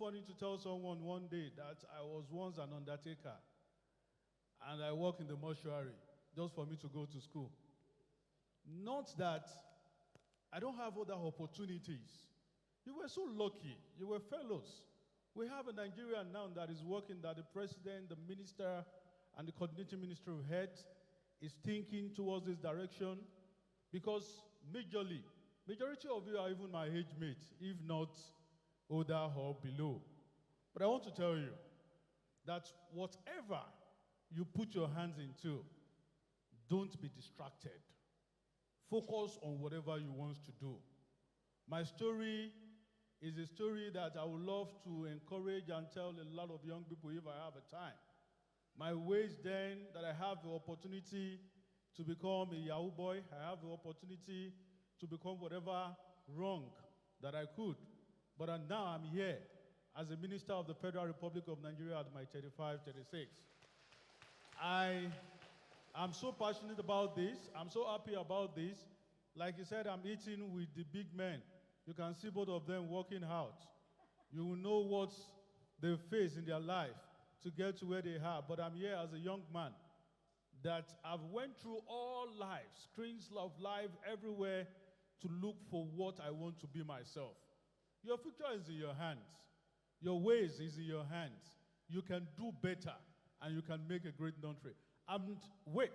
funny to tell someone one day that I was once an undertaker and I work in the mortuary just for me to go to school. Not that I don't have other opportunities. You were so lucky. You were fellows. We have a Nigerian now that is working, that the president, the minister, and the coordinating ministry of health is thinking towards this direction, because majority of you are even my age mates, if not older or below. But I want to tell you that whatever you put your hands into, don't be distracted. Focus on whatever you want to do. My story is a story that I would love to encourage and tell a lot of young people if I have a time. My ways then that I have the opportunity to become a Yahoo boy, I have the opportunity to become whatever wrong that I could. But now I'm here as a minister of the Federal Republic of Nigeria at my 35, 36. I'm so passionate about this. I'm so happy about this. Like you said, I'm eating with the big men. You can see both of them working out. You will know what they face in their life to get to where they are. But I'm here as a young man that I've went through all life, screens of life everywhere, to look for what I want to be myself. Your future is in your hands. Your ways is in your hands. You can do better and you can make a great country. And wait,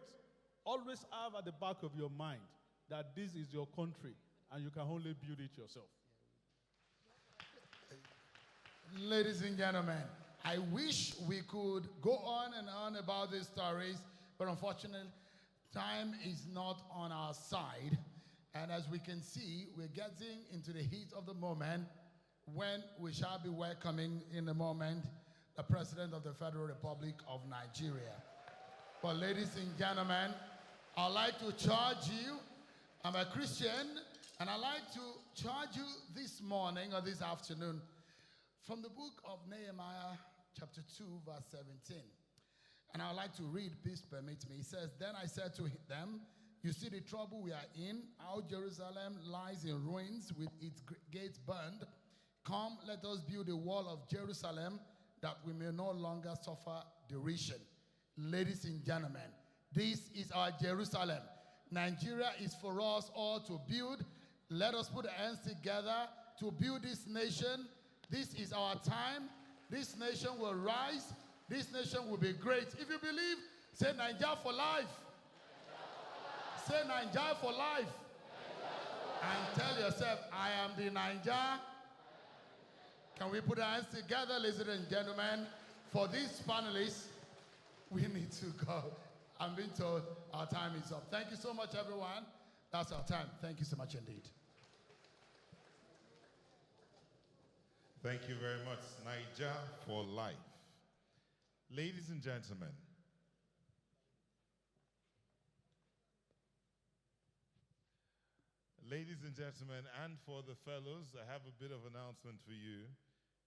always have at the back of your mind that this is your country and you can only build it yourself. Ladies and gentlemen, I wish we could go on and on about these stories, but unfortunately, time is not on our side. And as we can see, we're getting into the heat of the moment when we shall be welcoming in a moment the President of the Federal Republic of Nigeria. But ladies and gentlemen, I'd like to charge you. I'm a Christian, and I'd like to charge you this morning or this afternoon from the book of Nehemiah, chapter 2, verse 17. And I'd like to read, please permit me. It says, "Then I said to them, you see the trouble we are in, how Jerusalem lies in ruins with its gates burned. Come, let us build a wall of Jerusalem that we may no longer suffer derision." Ladies and gentlemen, this is our Jerusalem. Nigeria is for us all to build. Let us put our hands together to build this nation. This is our time. This nation will rise. This nation will be great. If you believe, say Nigeria for life. Say Nigeria for life. And tell yourself, I am the Nigeria. Can we put our hands together, ladies and gentlemen? For these panelists, we need to go. I'm being told our time is up. Thank you so much, everyone. That's our time. Thank you so much indeed. Thank you very much. Nigeria for life. Ladies and gentlemen, and for the fellows, I have a bit of announcement for you.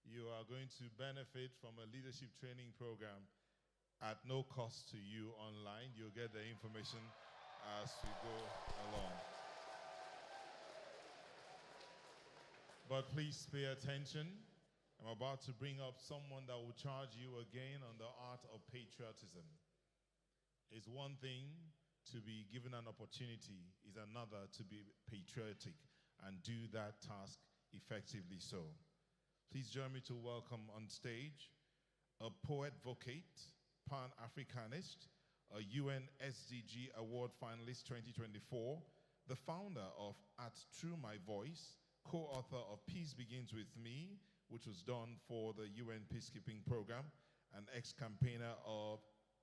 You are going to benefit from a leadership training program at no cost to you online. You'll get the information as we go along. But please pay attention. I'm about to bring up someone that will charge you again on the art of patriotism. It's one thing to be given an opportunity, is another to be patriotic and do that task effectively so. Please join me to welcome on stage a poet-vocate, Pan-Africanist, a UN SDG Award finalist 2024, the founder of At True My Voice, co-author of Peace Begins With Me, which was done for the UN Peacekeeping Program, and ex-campaigner of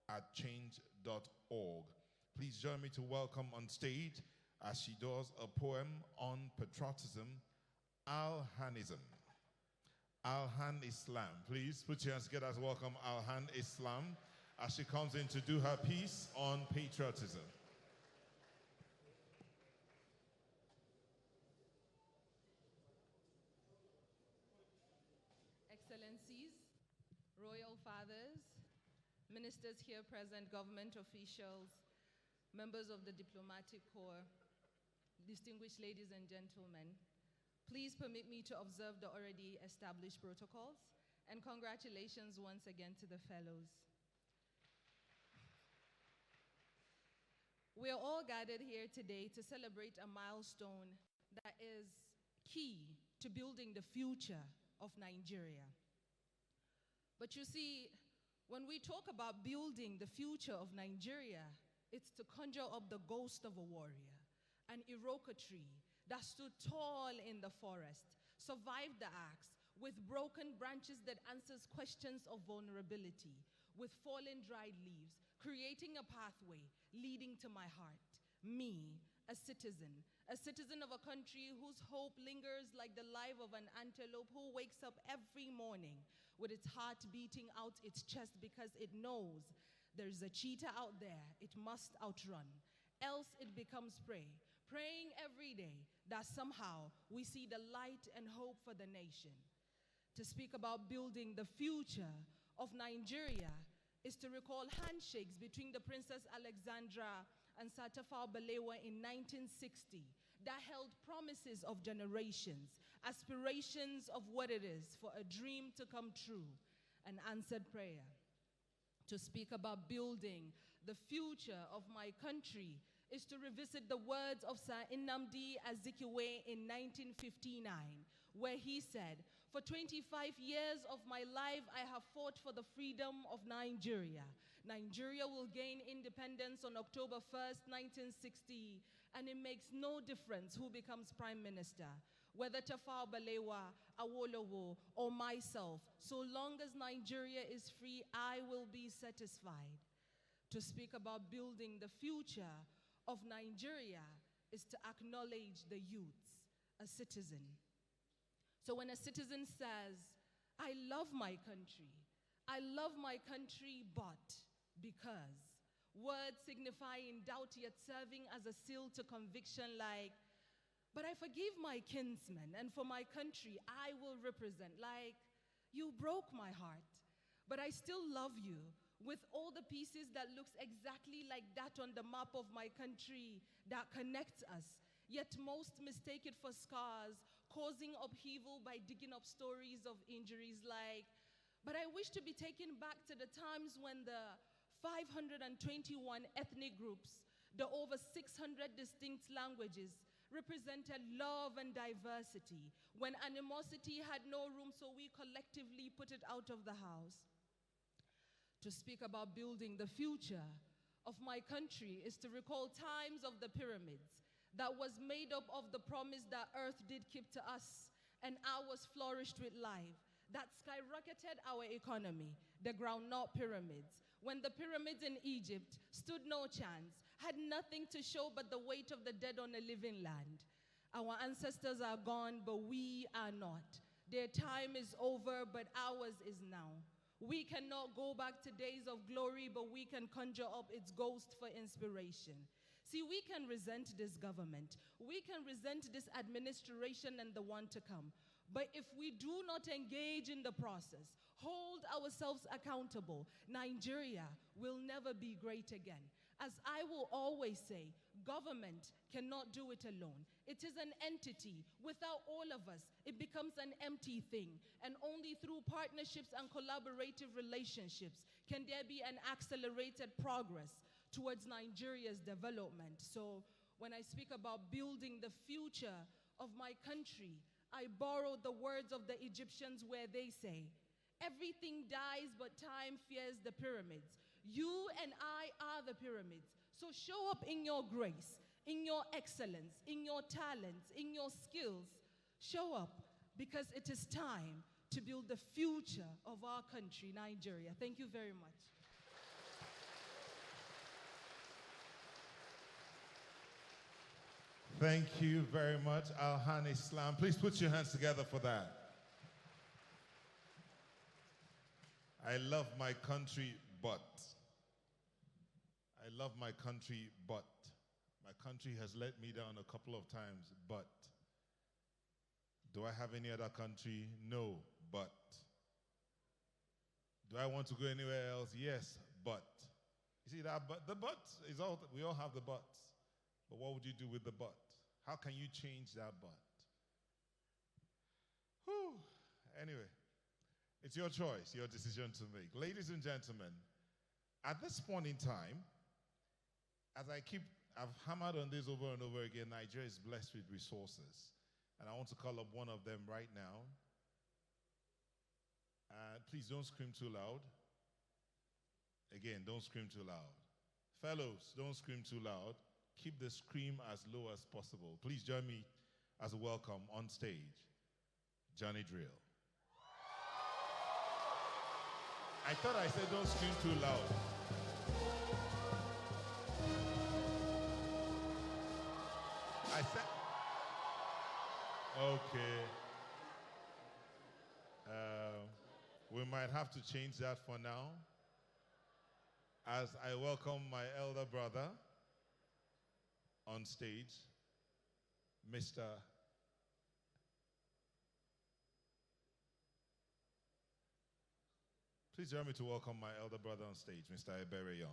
At Change.org. Please join me to welcome on stage, as she does a poem on patriotism, Al-Hanism. Al-Han Islam. Please put your hands together as welcome Al-Han Islam as she comes in to do her piece on patriotism. Excellencies, Royal Fathers, ministers here present, government officials, members of the diplomatic corps, distinguished ladies and gentlemen, please permit me to observe the already established protocols And congratulations once again to the fellows. We are all gathered here today to celebrate a milestone that is key to building the future of Nigeria. But you see, when we talk about building the future of Nigeria, it's to conjure up the ghost of a warrior, an Iroka tree that stood tall in the forest, survived the axe, with broken branches that answers questions of vulnerability, with fallen dried leaves, creating a pathway leading to my heart. Me, a citizen of a country whose hope lingers like the life of an antelope who wakes up every morning with its heart beating out its chest because it knows there's a cheetah out there it must outrun, else it becomes prey. Praying every day that somehow we see the light and hope for the nation. To speak about building the future of Nigeria is to recall handshakes between the Princess Alexandra and Sir Tafawa Balewa in 1960 that held promises of generations, aspirations of what it is for a dream to come true, an answered prayer. To speak about building the future of my country is to revisit the words of Sir Nnamdi Azikiwe in 1959, where he said, "For 25 years of my life, I have fought for the freedom of Nigeria. Nigeria will gain independence on October 1st, 1960, and it makes no difference who becomes prime minister, whether Tafawa Balewa, Awolowo, or myself. So long as Nigeria is free, I will be satisfied." To speak about building the future of Nigeria is to acknowledge the youths, a citizen. So when a citizen says, "I love my country, I love my country, but because," words signifying doubt yet serving as a seal to conviction like, "But I forgive my kinsmen, and for my country I will represent," like, "You broke my heart, but I still love you with all the pieces that looks exactly like that on the map of my country that connects us, yet most mistake it for scars, causing upheaval by digging up stories of injuries like, but I wish to be taken back to the times when the 521 ethnic groups, the over 600 distinct languages represented love and diversity, when animosity had no room, so we collectively put it out of the house." To speak about building the future of my country is to recall times of the pyramids that was made up of the promise that earth did keep to us and ours flourished with life, that skyrocketed our economy, the groundnut pyramids, when the pyramids in Egypt stood no chance, had nothing to show but the weight of the dead on a living land. Our ancestors are gone, but we are not. Their time is over, but ours is now. We cannot go back to days of glory, but we can conjure up its ghost for inspiration. See, we can resent this government. We can resent this administration and the one to come. But if we do not engage in the process, hold ourselves accountable, Nigeria will never be great again. As I will always say, government cannot do it alone. It is an entity. Without all of us, it becomes an empty thing. And only through partnerships and collaborative relationships can there be an accelerated progress towards Nigeria's development. So when I speak about building the future of my country, I borrow the words of the Egyptians where they say, "Everything dies, but time fears the pyramids." You and I are the pyramids. So show up in your grace, in your excellence, in your talents, in your skills. Show up because it is time to build the future of our country, Nigeria. Thank you very much. Thank you very much, Alhan Islam. Please put your hands together for that. I love my country, but. I love my country, but. My country has let me down a couple of times, but. Do I have any other country? No, but. Do I want to go anywhere else? Yes, but. You see that but? The but is all, we all have the buts. But what would you do with the but? How can you change that but? Whew. Anyway, It's your choice, your decision to make. Ladies and gentlemen, at this point in time, as I've hammered on this over and over again, Nigeria is blessed with resources. And I want to call up one of them right now. Please don't scream too loud. Again, don't scream too loud. Fellows, don't scream too loud. Keep the scream as low as possible. Please join me as a welcome on stage, Johnny Drill. I thought I said don't scream too loud. I said, okay. We might have to change that for now. As I welcome my elder brother on stage, Mr. Please join me to welcome my elder brother on stage, Mr. Ebere Young.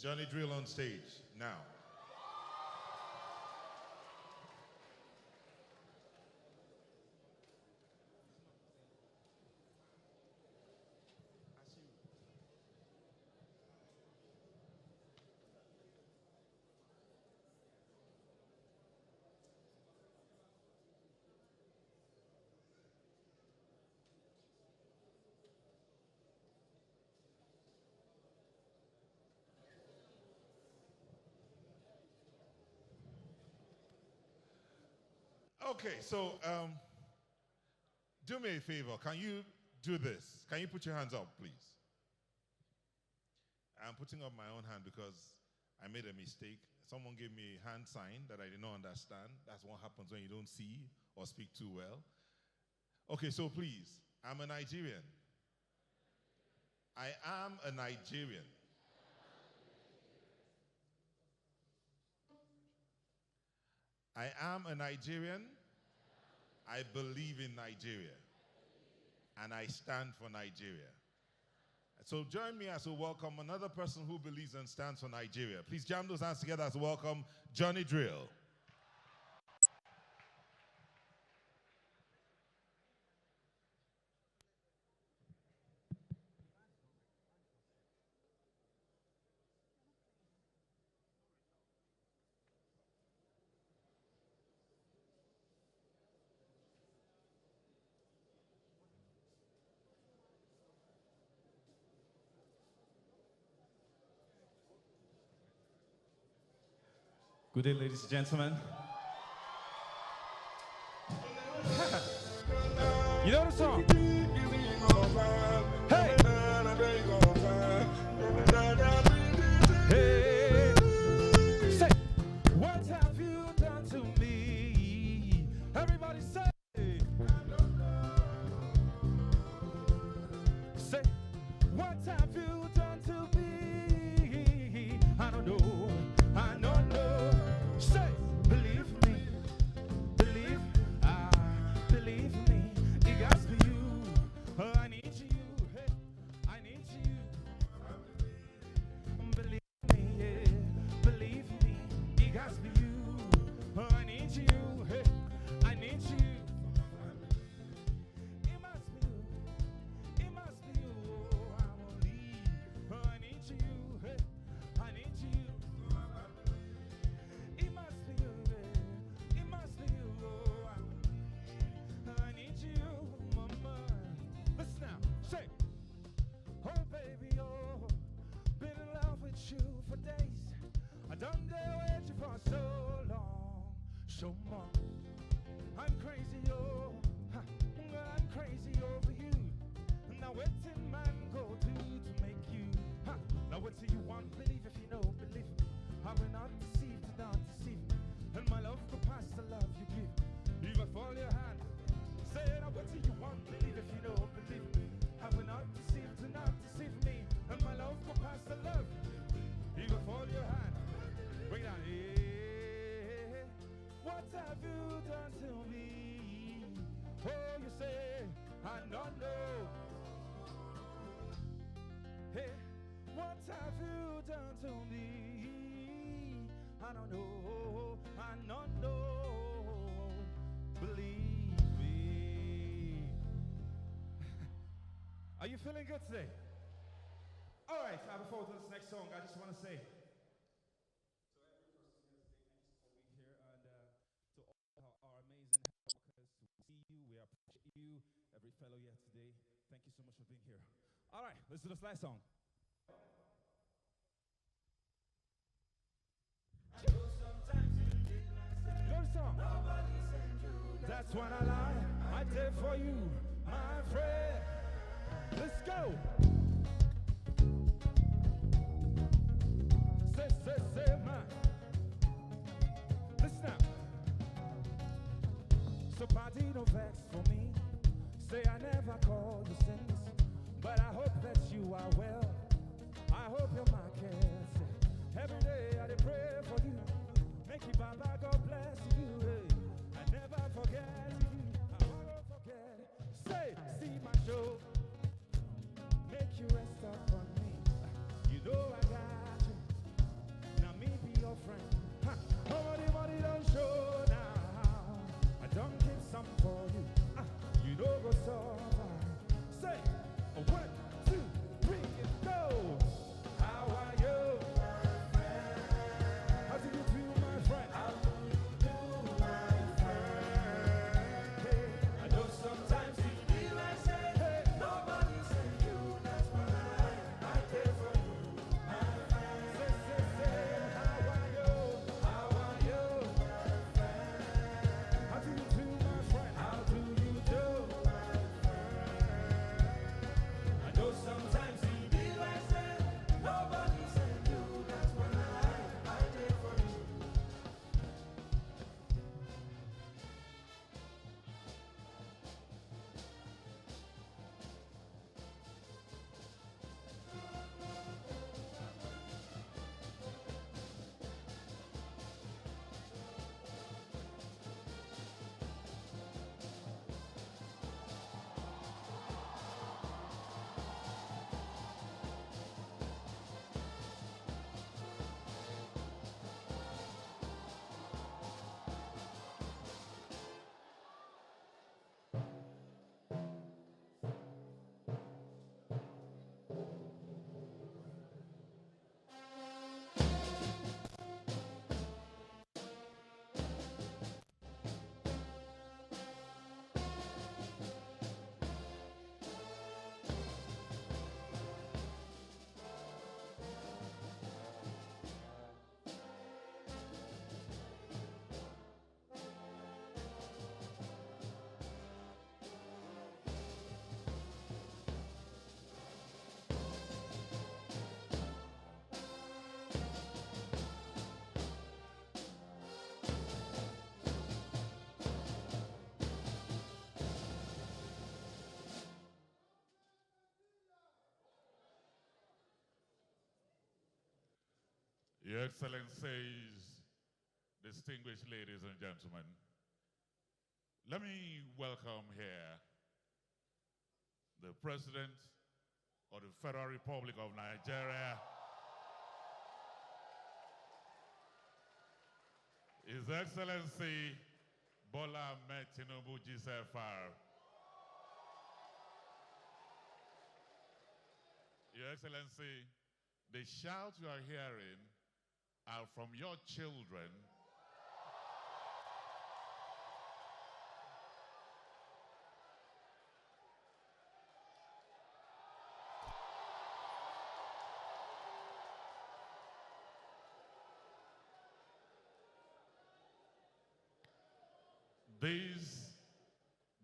Johnny Drill on stage now. Okay, so do me a favor. Can you do this? Can you put your hands up, please? I'm putting up my own hand because I made a mistake. Someone gave me a hand sign that I did not understand. That's what happens when you don't see or speak too well. Okay, so please, I'm a Nigerian. I am a Nigerian. I am a Nigerian. I believe in Nigeria. And I stand for Nigeria. So join me as we welcome another person who believes and stands for Nigeria. Please jam those hands together as we welcome Johnny Drill. Good day, ladies and gentlemen. You know the song? Hey! Hey! Say, what have you done to me? Everybody say, say, what have you done to me? I don't know. I don't know. Say, believe me, believe me, it got to be you. I need you, hey, I need you. Believe me, yeah, believe me, it got to be you. I need you, hey, I need you. It must be you, it must be you. Oh, I won't leave. I need you, hey, I need you. It must be you, it must be you. Oh, I need you, mama. Listen now, say, oh baby, oh, been in love with you for days. I done there with you for so long, so long. I'm crazy, oh, I'm crazy over you. Now what's in man go do to make you? Now what do you want? Believe if you know, believe me. I will not deceive, do not deceive me. And my love will pass the love you give. Even fall your hand. Say it, what do you want? Believe if you know, believe me. I will not deceive, do not deceive me. And my love will pass the love. Even fall your hand. Bring it down. Hey, what have you have you done to me? I don't know, I don't know. Believe me. Are you feeling good today? All right, before we do this next song, I just want to say to every person here today, thank you for being here, and to all our amazing workers, we see you, we appreciate you, every fellow here today. Thank you so much for being here. All right, let's do this last song. You know the song? That's when I lie, I did for you, my friend. Let's go. Say, man. Listen now. So party no vex for me. Say I never call you sins, but I hope that you are well. I hope you're my kiss. Every day I dey pray for you. Make you Baba, God bless you. Hey. I never forget you. I won't forget. Say, see my show. Make you rest up on me. You know I got you. Now me be your friend. Ha. Money don't show now. I don't keep some for you. You know go so. Say, 1, 2, 3, go. How are you? How do you feel, my friend? How do you do, my friend? Hey, I know sometimes it be like say, hey, nobody say you. That's why I care for you, my friend. Say, how are you? How are you, my friend? How do you do, my friend? How do you do, my friend? I know sometimes it be like say, nobody say you. That's why I care for you. Your Excellencies, distinguished ladies and gentlemen, let me welcome here the President of the Federal Republic of Nigeria, His Excellency Bola Ahmed Tinubu GCFR. Your Excellency, the shouts you are hearing are from your children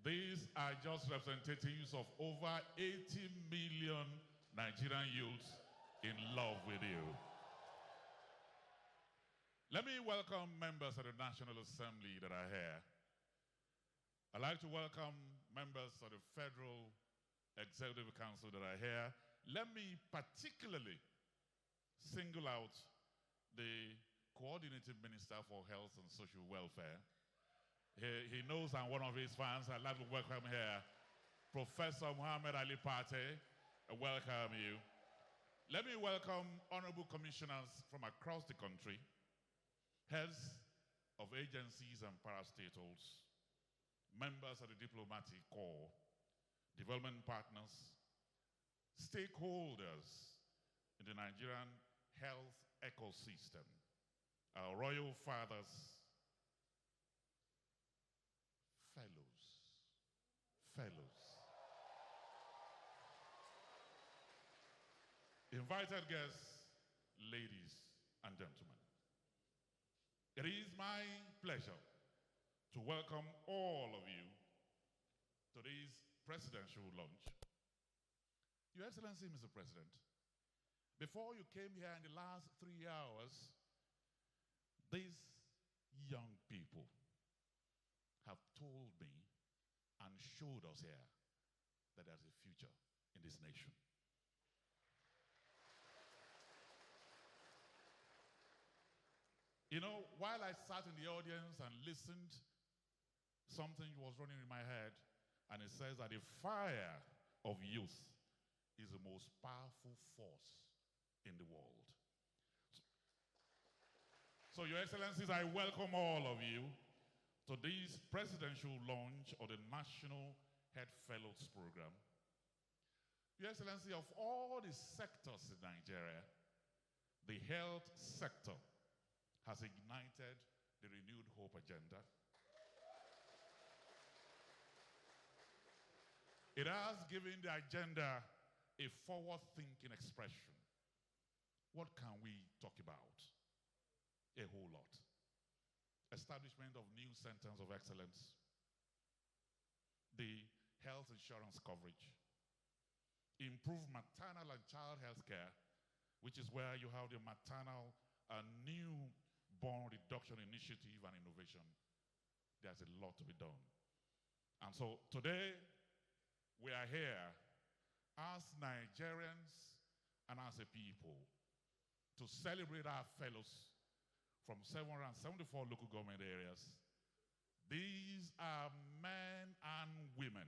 These are just representatives of over 80 million Nigerian youths in love with you. Let me welcome members of the National Assembly that are here. I'd like to welcome members of the Federal Executive Council that are here. Let me particularly single out the Coordinating Minister for Health and Social Welfare. He knows I'm one of his fans. I'd like to welcome here Professor Muhammad Ali Pate. Welcome you. Let me welcome honorable commissioners from across the country, heads of agencies and parastatals, members of the diplomatic corps, development partners, stakeholders in the Nigerian health ecosystem, our royal fathers, fellows, invited guests, ladies and gentlemen. It is my pleasure to welcome all of you to this presidential launch. Your Excellency, Mr. President, before you came here in the last 3 hours, these young people have told me and showed us here that there's a future in this nation. You know, while I sat in the audience and listened, something was running in my head, and it says that the fire of youth is the most powerful force in the world. So, Your Excellencies, I welcome all of you to this presidential launch of the National Head Fellows Program. Your Excellency, of all the sectors in Nigeria, the health sector has ignited the renewed hope agenda. It has given the agenda a forward-thinking expression. What can we talk about? A whole lot. Establishment of new centers of excellence, the health insurance coverage, improved maternal and child health care, which is where you have the maternal and newborn reduction initiative and innovation. There's a lot to be done. And so today, we are here as Nigerians and as a people to celebrate our fellows from 774 local government areas. These are men and women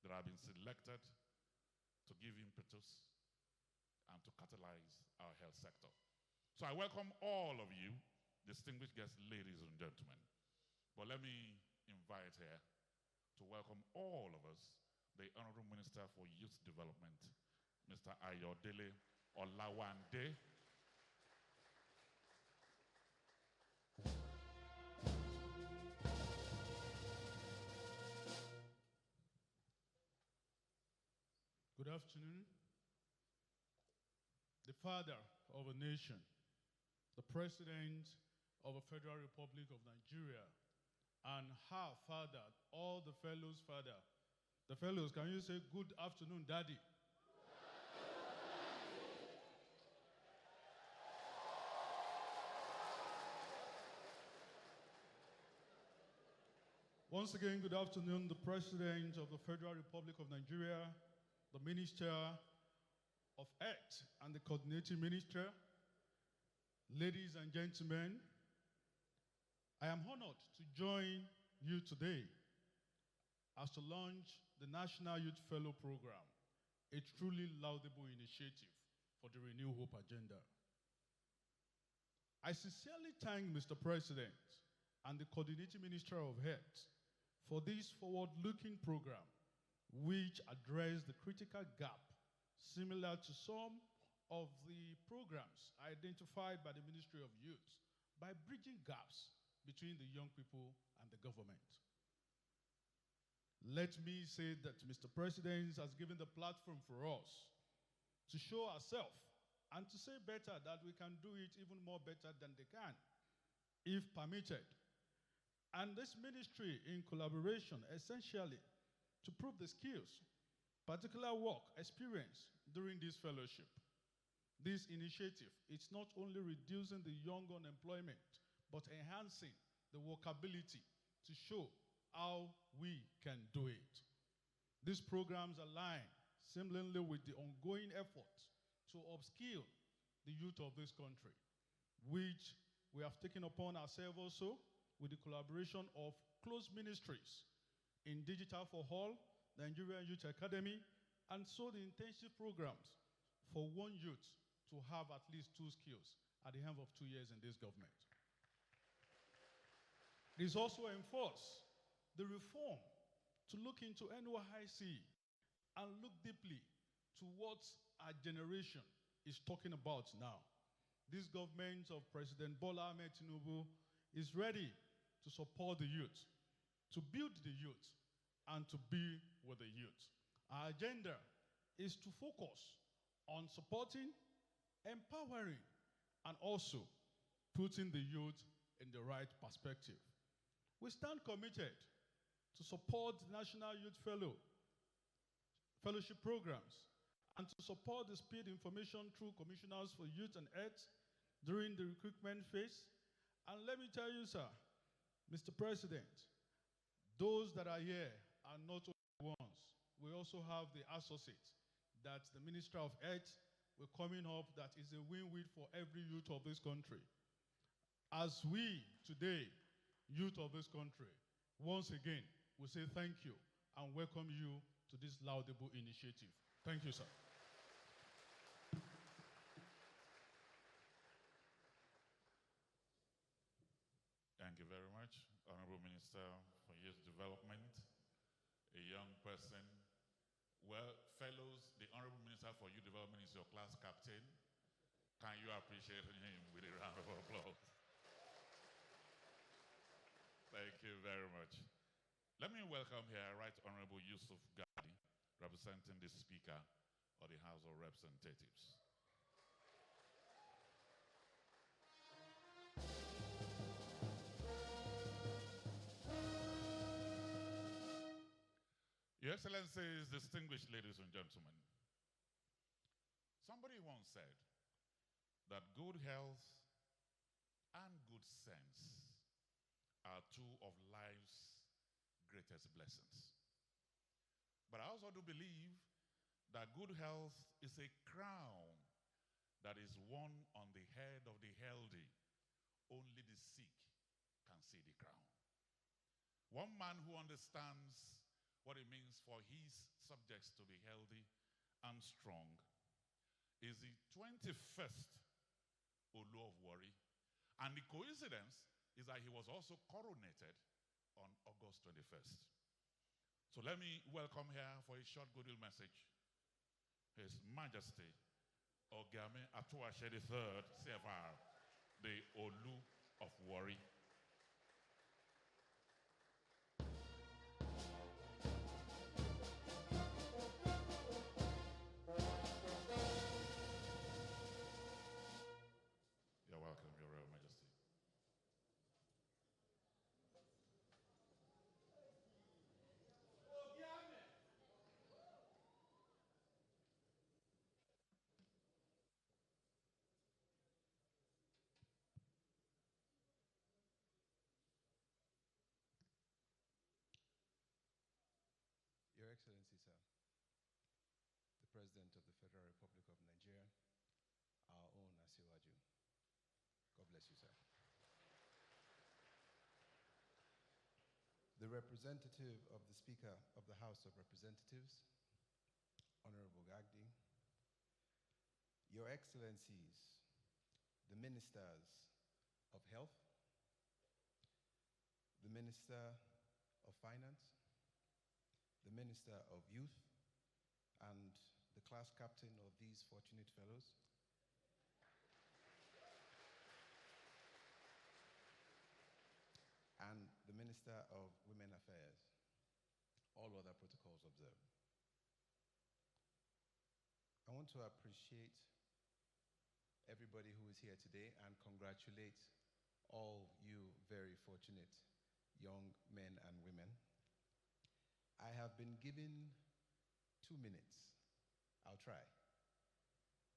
that have been selected to give impetus and to catalyze our health sector. So I welcome all of you, distinguished guests, ladies and gentlemen. But let me invite here to welcome all of us, the Honorable Minister for Youth Development, Mr. Ayodele Olawande. Good afternoon. The father of a nation, the president of a Federal Republic of Nigeria, and her father, all the fellows' father. The fellows, can you say good afternoon, Daddy? Once again, good afternoon, the President of the Federal Republic of Nigeria, the Minister of Health and the Coordinating Minister, ladies and gentlemen, I am honored to join you today as to launch the National Youth Fellow Program, a truly laudable initiative for the Renew Hope agenda. I sincerely thank Mr. President and the Coordinating Minister of Health for this forward-looking program, which address the critical gap similar to some of the programs identified by the Ministry of Youth by bridging gaps between the young people and the government. Let me say that Mr. President has given the platform for us to show ourselves and to say better that we can do it even more better than they can, if permitted. And this ministry, in collaboration, essentially, to prove the skills, particular work, experience during this fellowship. This initiative, it's not only reducing the young unemployment, but enhancing the workability to show how we can do it. These programs align seamlessly with the ongoing efforts to upskill the youth of this country, which we have taken upon ourselves also with the collaboration of close ministries in Digital for All, Nigerian Youth Academy, and so the intensive programs for one youth to have at least 2 skills at the end of 2 years in this government. It is also enforced the reform to look into NYC and look deeply to what our generation is talking about now. This government of President Bola Ahmed Tinubu is ready to support the youth, to build the youth, and to be with the youth. Our agenda is to focus on supporting, empowering, and also putting the youth in the right perspective. We stand committed to support the National Youth Fellowship programs and to support the speed information through commissioners for youth and health during the recruitment phase. And let me tell you, sir, Mr. President, those that are here are not only ones. We also have the associates that the Minister of Health will coming up that is a win-win for every youth of this country. As we today, youth of this country, once again, we say thank you and welcome you to this laudable initiative. Thank you, sir. Thank you very much, Honorable Minister for Youth Development, a young person. Well, fellows, the Honorable Minister for Youth Development is your class captain. Can you appreciate him with a round of applause? Thank you very much. Let me welcome here Right Honorable Yusuf Gadi, representing the Speaker of the House of Representatives. Your Excellencies, distinguished ladies and gentlemen, somebody once said that good health and good sense are 2 of life's greatest blessings. But I also do believe that good health is a crown that is worn on the head of the healthy. Only the sick can see the crown. One man who understands what it means for his subjects to be healthy and strong is the 21st Olu of Warri. And the coincidence is that he was also coronated on August 21st. So let me welcome here for a short goodwill message His Majesty Ogame Atuashe III, CFR, the Olu of Warri. You're welcome, Your Royal Majesty. Your Excellency, sir, the President of the Federal Republic of Nigeria, our own Asiwaju. God bless you, sir. The representative of the Speaker of the House of Representatives, Honorable Gagdi, Your Excellencies, the Ministers of Health, the Minister of Finance, the Minister of Youth, and the class captain of these fortunate fellows, and the Minister of Women Affairs, all other protocols observed. I want to appreciate everybody who is here today and congratulate all you very fortunate young men and women. I have been given 2 minutes. I'll try.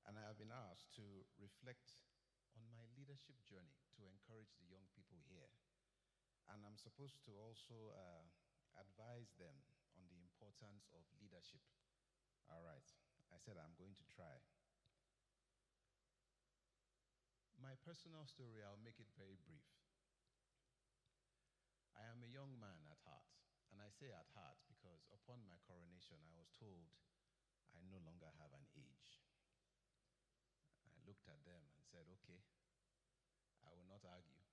And I have been asked to reflect on my leadership journey to encourage the young people here. And I'm supposed to also advise them on the importance of leadership. All right, I said I'm going to try. My personal story, I'll make it very brief. I am a young man at heart. And I say at heart because upon my coronation, I was told I no longer have an age. looked at them and said, okay, I will not argue.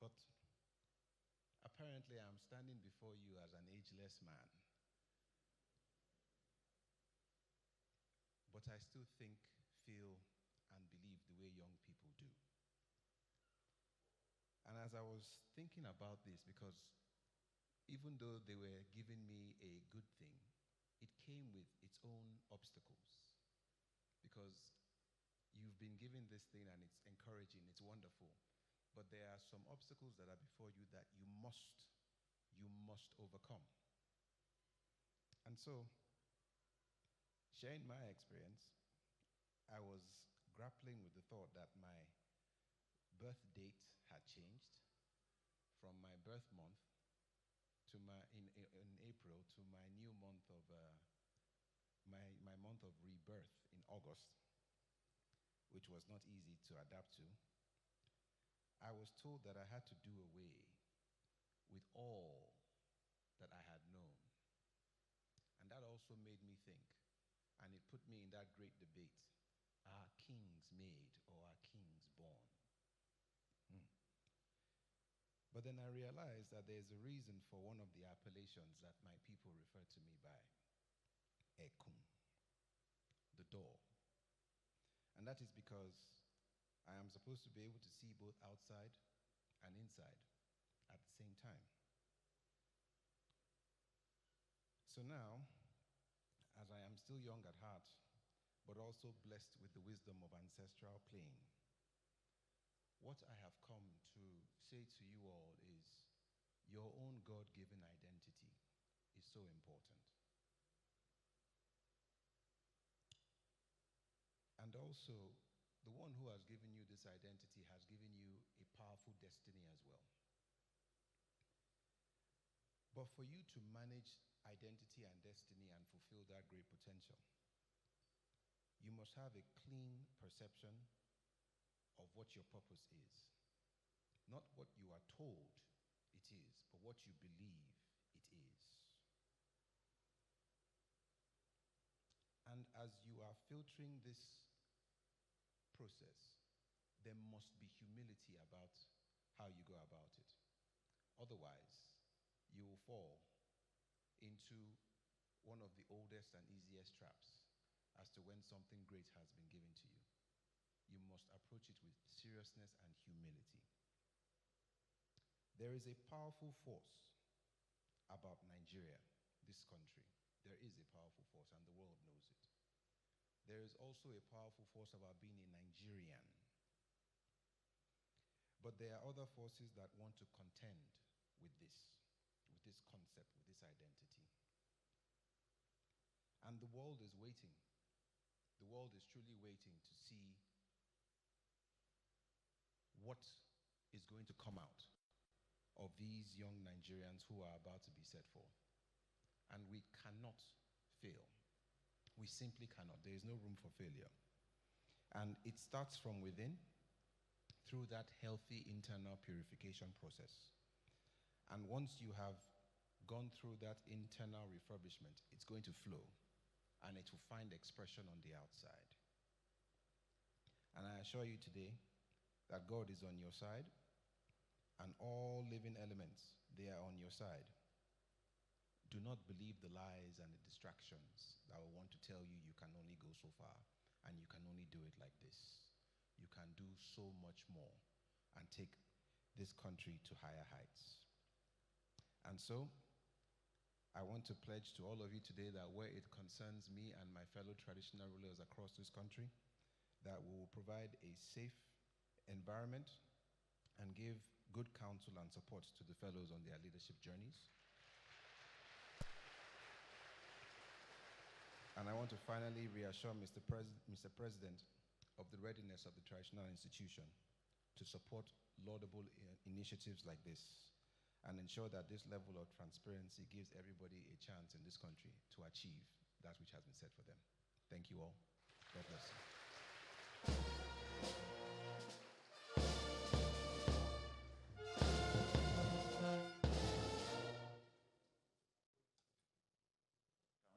But apparently I'm standing before you as an ageless man. But I still think, feel, and believe the way young people do. And as I was thinking about this, because even though they were giving me a good thing, it came with its own obstacles. Because you've been given this thing and it's encouraging, it's wonderful. But there are some obstacles that are before you that you must overcome. And so, sharing my experience, I was grappling with the thought that my birth date had changed from my birth month to in April to my new month of my month of rebirth in August, which was not easy to adapt to. I was told that I had to do away with all that I had known. And that also made me think, and it put me in that great debate, are kings made or are kings born? But then I realized that there's a reason for one of the appellations that my people refer to me by, Ekun, the door. And that is because I am supposed to be able to see both outside and inside at the same time. So now, as I am still young at heart, but also blessed with the wisdom of ancestral playing, what I have come to say to you all is your own God-given identity is so important. And also, the one who has given you this identity has given you a powerful destiny as well. But for you to manage identity and destiny and fulfill that great potential, you must have a clean perception of what your purpose is. Not what you are told it is, but what you believe it is. And as you are filtering this process, there must be humility about how you go about it. Otherwise, you will fall into one of the oldest and easiest traps as to when something great has been given to you. You must approach it with seriousness and humility. There is a powerful force about Nigeria, this country. There is a powerful force, and the world knows it. There is also a powerful force about being a Nigerian. But there are other forces that want to contend with this concept, with this identity. And the world is waiting. The world is truly waiting to see what is going to come out of these young Nigerians who are about to be set forth. And we cannot fail. We simply cannot. There is no room for failure. And it starts from within through that healthy internal purification process. And once you have gone through that internal refurbishment, it's going to flow and it will find expression on the outside. And I assure you today that God is on your side, and all living elements, they are on your side. Do not believe the lies and the distractions that will want to tell you you can only go so far and you can only do it like this. You can do so much more and take this country to higher heights. And so, I want to pledge to all of you today that where it concerns me and my fellow traditional rulers across this country, that we will provide a safe environment and give good counsel and support to the fellows on their leadership journeys. And I want to finally reassure Mr. President of the readiness of the traditional institution to support laudable initiatives like this and ensure that this level of transparency gives everybody a chance in this country to achieve that which has been set for them. Thank you all. God bless you.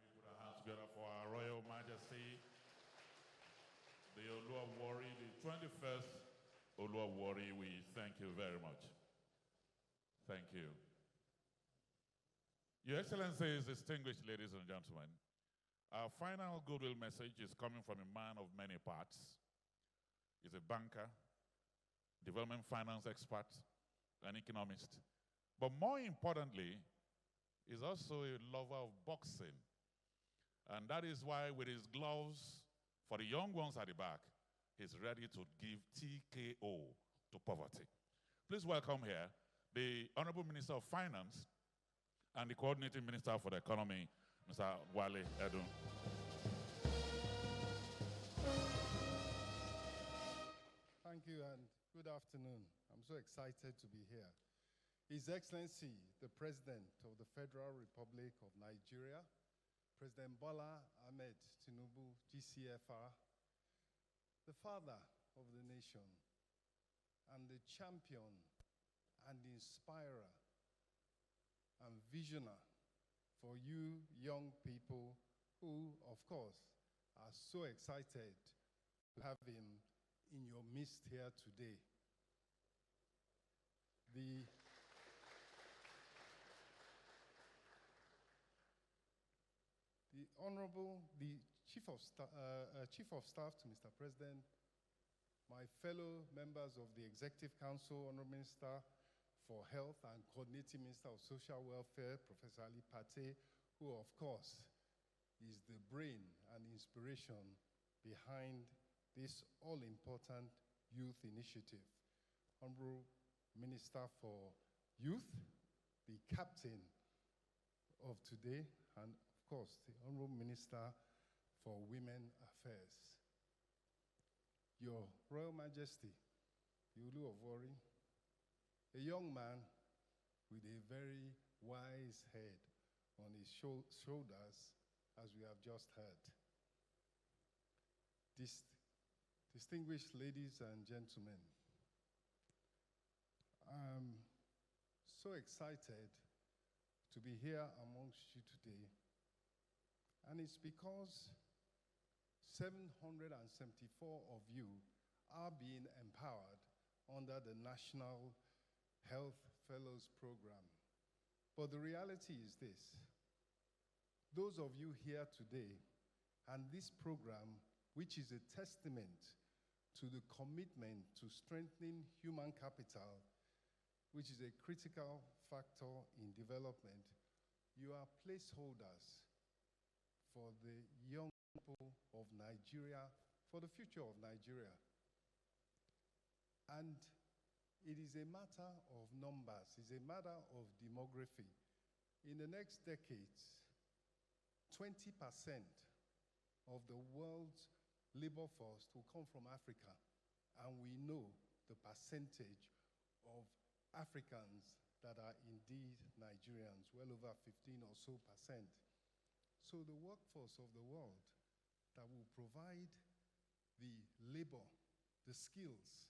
Can we put our hands together for our Royal Majesty, the the Oluwari, the 21st Oluwari, we thank you very much. Thank you. Your Excellencies, distinguished ladies and gentlemen, our final goodwill message is coming from a man of many parts. He's a banker, development finance expert, an economist. But more importantly, he's also a lover of boxing. And that is why with his gloves, for the young ones at the back, he's ready to give TKO to poverty. Please welcome here the Honorable Minister of Finance and the Coordinating Minister for the Economy, Mr. Wale Edun. Thank you and good afternoon. I'm so excited to be here. His Excellency, the President of the Federal Republic of Nigeria, President Bola Ahmed Tinubu, GCFR, the father of the nation, and the champion and inspirer and visioner for you young people who, of course, are so excited to have him in your midst here today. The Chief of Staff to Mr. President, my fellow members of the Executive Council, Honorable Minister for Health and Coordinating Minister of Social Welfare, Professor Ali Pate, who of course is the brain and inspiration behind this all-important youth initiative. Honorable Minister for Youth, the captain of today, and of course, the Honorable Minister for Women Affairs. Your Royal Majesty, the Olu of Wari, a young man with a very wise head on his shoulders, as we have just heard. Distinguished ladies and gentlemen, I'm so excited to be here amongst you today, and it's because 774 of you are being empowered under the National Health Fellows Program. But the reality is this: those of you here today and this program, which is a testament to the commitment to strengthening human capital, which is a critical factor in development, you are placeholders for the young people of Nigeria, for the future of Nigeria. And it is a matter of numbers, it's a matter of demography. In the next decades, 20% of the world's labor force will come from Africa. And we know the percentage of Africans that are indeed Nigerians, well over 15 or so percent. So the workforce of the world that will provide the labor, the skills,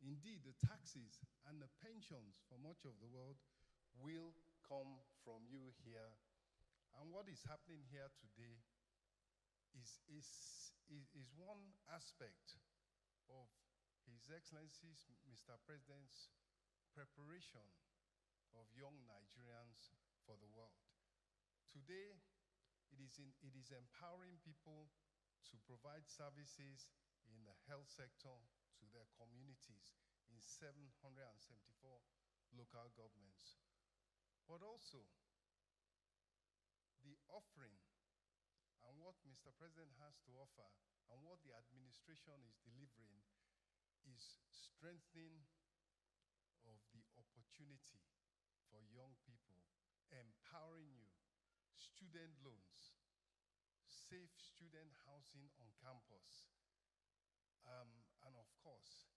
indeed the taxes and the pensions for much of the world will come from you here. And what is happening here today is one aspect of His Excellency's Mr. President's preparation of young Nigerians for the world. Today, it is empowering people to provide services in the health sector to their communities in 774 local governments. But also, the offering and what Mr. President has to offer and what the administration is delivering is strengthening of the opportunity for young people, empowering you, student loans, safe student housing on campus, and of course,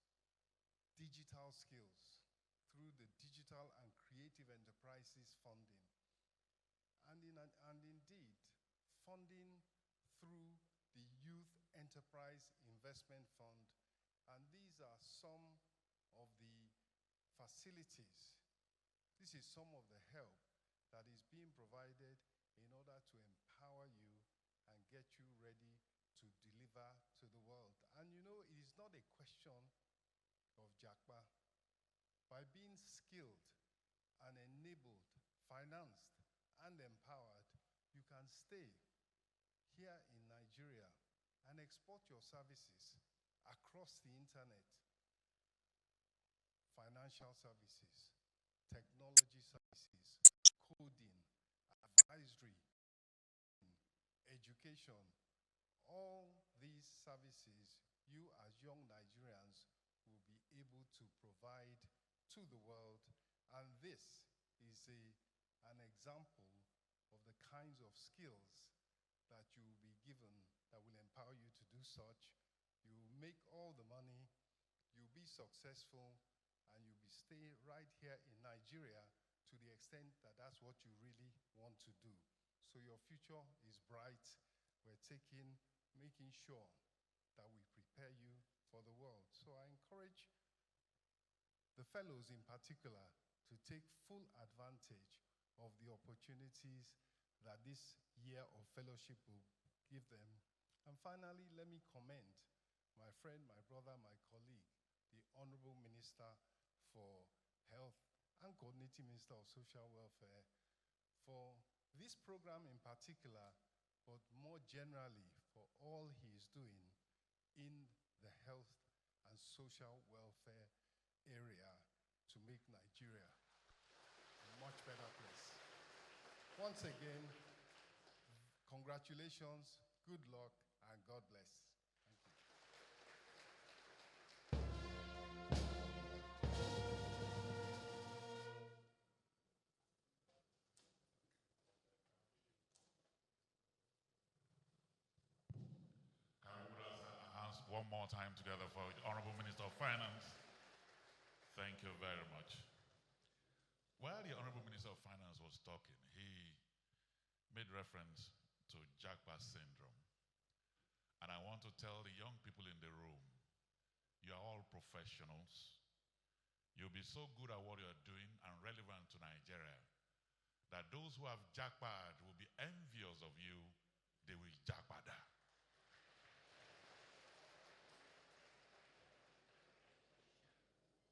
digital skills through the Digital and Creative Enterprises funding. And indeed, funding through the Youth Enterprise Investment Fund. And these are some of the facilities. This is some of the help that is being provided in order to empower you and get you ready to deliver to the world. And you know, it is not a question of Jakpa. By being skilled and enabled, financed, and empowered, you can stay here in Nigeria and export your services across the internet. Financial services, technology services, coding, advisory, education, all these services you as young Nigerians will be able to provide to the world. And this is an example of the kinds of skills that you will be given that will empower you to do such. You will make all the money, you'll be successful, and you'll be stay right here in Nigeria to the extent that that's what you really want to do. So your future is bright. We're making sure that we prepare you for the world. So I encourage the fellows in particular to take full advantage of the opportunities that this year of fellowship will give them. And finally, let me commend my friend, my brother, my colleague, the Honorable Minister for Health and Coordinating Minister of Social Welfare for this program in particular, but more generally for all he is doing in the health and social welfare area to make Nigeria a much better place. Once again, congratulations, good luck, and God bless. One more time together for the Honorable Minister of Finance. Thank you very much. While the Honorable Minister of Finance was talking, he made reference to Jakpa syndrome. And I want to tell the young people in the room, you are all professionals. You'll be so good at what you're doing and relevant to Nigeria that those who have Jakpa'd will be envious of you. They will Jakpada.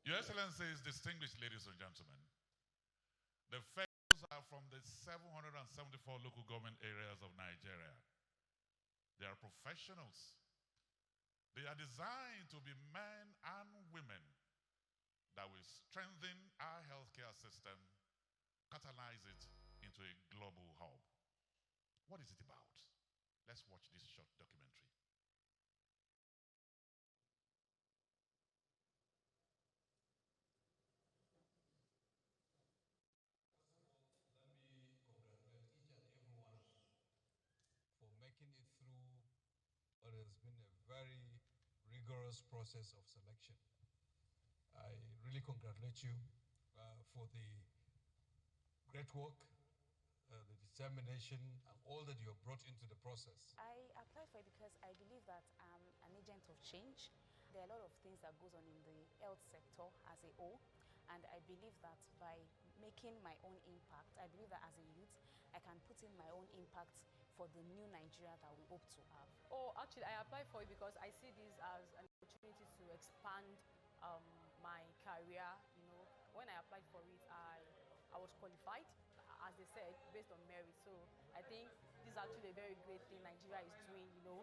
Your Excellencies, distinguished ladies and gentlemen, the fellows are from the 774 local government areas of Nigeria. They are professionals. They are designed to be men and women that will strengthen our healthcare system, catalyze it into a global hub. What is it about? Let's watch this short documentary. Making it through what has been a very rigorous process of selection. I really congratulate you for the great work, the determination, and all that you have brought into the process. I applied for it because I believe that I'm an agent of change. There are a lot of things that goes on in the health sector as a whole, and I believe that by making my own impact, I believe that as a youth, I can put in my own impact for the new Nigeria that we hope to have. Oh, actually, I applied for it because I see this as an opportunity to expand my career. You know, when I applied for it, I was qualified, as they said, based on merit. So I think this is actually a very great thing Nigeria is doing, you know,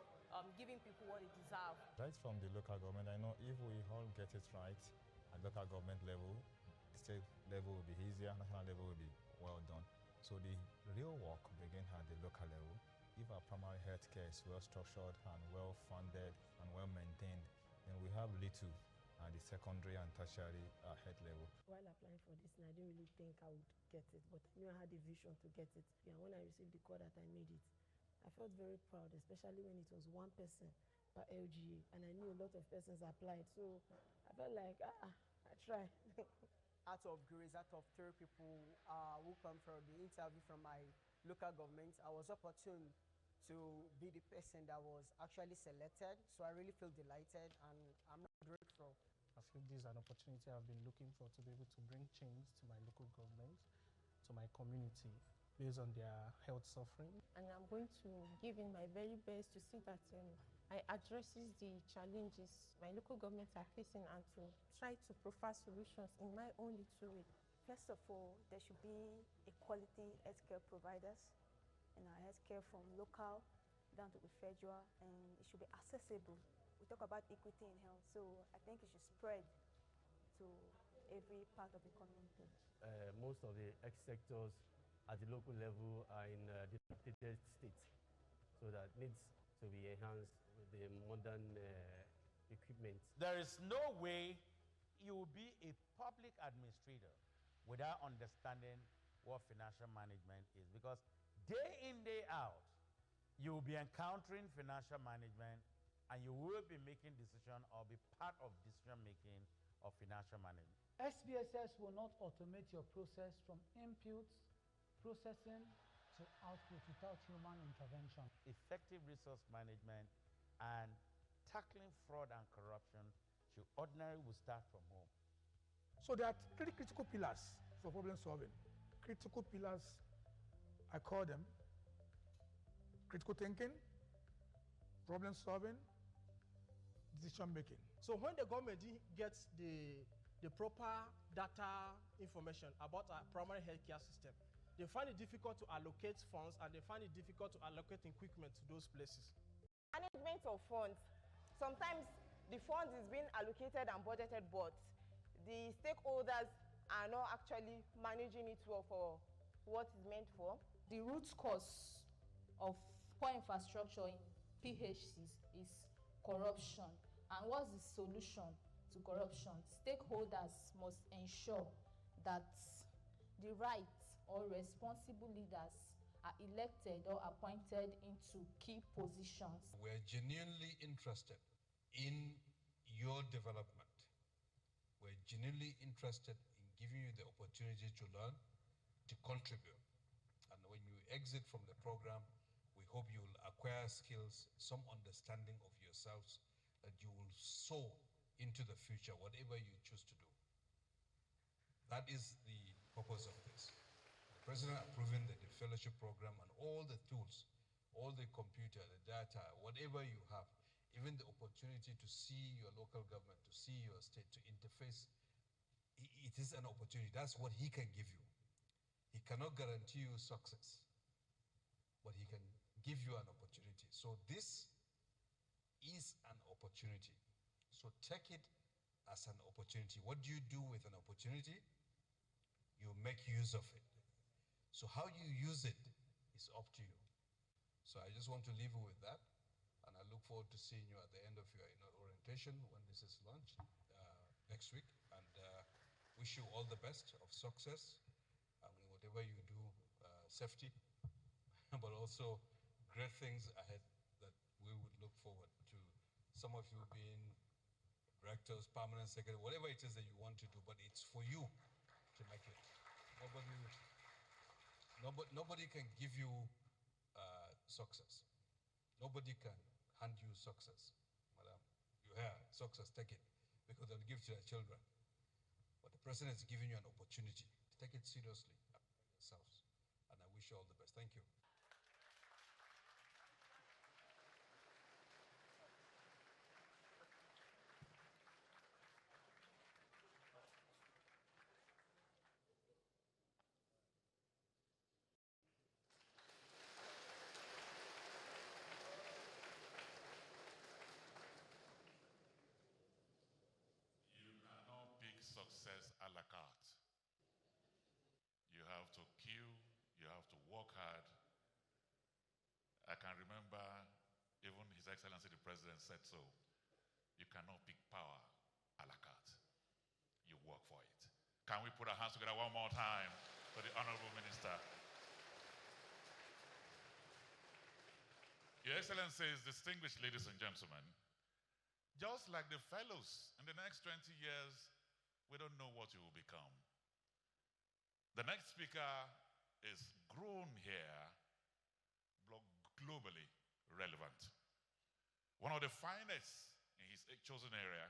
giving people what they deserve. Right from the local government, I know if we all get it right at local government level, state level will be easier, national level will be well done. So the real work begins at the local level. If our primary health care is well structured and well funded and well maintained, then we have little at the secondary and tertiary health level. While applying for this, I didn't really think I would get it, but I knew I had a vision to get it. Yeah, when I received the call that I made it, I felt very proud, especially when it was one person per LGA, and I knew a lot of persons applied. So I felt like, I try. Out of grace, out of 3 people who come from the interview from my local government, I was opportune to be the person that was actually selected. So I really feel delighted, and I'm grateful. I feel this is an opportunity I've been looking for to be able to bring change to my local government, to my community, based on their health suffering. And I'm going to give in my very best to see that I addresses the challenges my local governments are facing and to try to provide solutions in my own little way. First of all, there should be a quality healthcare providers in our healthcare from local down to the federal, and it should be accessible. We talk about equity in health, so I think it should spread to every part of the community. Most of the health sectors at the local level are in dilapidated state, so that needs to be enhanced with the modern equipment. There is no way you will be a public administrator without understanding what financial management is, because day in, day out, you will be encountering financial management and you will be making decisions or be part of decision making of financial management. SPSS will not automate your process from inputs, processing to output without human intervention. Effective resource management and tackling fraud and corruption should ordinarily will start from home. So there are three critical pillars for problem solving. Critical pillars, I call them critical thinking, problem solving, decision making. So when the government gets the proper data information about our primary healthcare system, they find it difficult to allocate funds and they find it difficult to allocate equipment to those places. Management of funds. Sometimes the funds is being allocated and budgeted, but the stakeholders are not actually managing it well for what it's meant for. The root cause of poor infrastructure in PHCs is corruption. And what's the solution to corruption? Stakeholders must ensure that the right or responsible leaders are elected or appointed into key positions. We're genuinely interested in your development. We're genuinely interested in giving you the opportunity to learn, to contribute. And when you exit from the program, we hope you will acquire skills, some understanding of yourselves, that you will sow into the future, whatever you choose to do. That is the purpose of this. The President approving the fellowship program and all the tools, all the computer, the data, whatever you have, even the opportunity to see your local government, to see your state, to interface, it is an opportunity. That's what he can give you. He cannot guarantee you success, but he can give you an opportunity. So this is an opportunity. So take it as an opportunity. What do you do with an opportunity? You make use of it. So how you use it is up to you. So I just want to leave you with that. And I look forward to seeing you at the end of your orientation when this is launched next week. And wish you all the best of success and whatever you do, safety, but also great things ahead that we would look forward to. Some of you being directors, permanent secretary, whatever it is that you want to do, but it's for you to make it. Nobody can give you success. Nobody can hand you success. Madam, you have success, take it, because they'll give it to their children. But the president is giving you an opportunity to take it seriously yourselves. And I wish you all the best. Thank you. Success a la carte. You have to queue, you have to work hard. I can remember even His Excellency the President said so. You cannot pick power a la carte. You work for it. Can we put our hands together one more time for the Honorable Minister? Your Excellencies, distinguished ladies and gentlemen, just like the fellows, in the next 20 years, we don't know what you will become. The next speaker is grown here, globally relevant. One of the finest in his chosen area.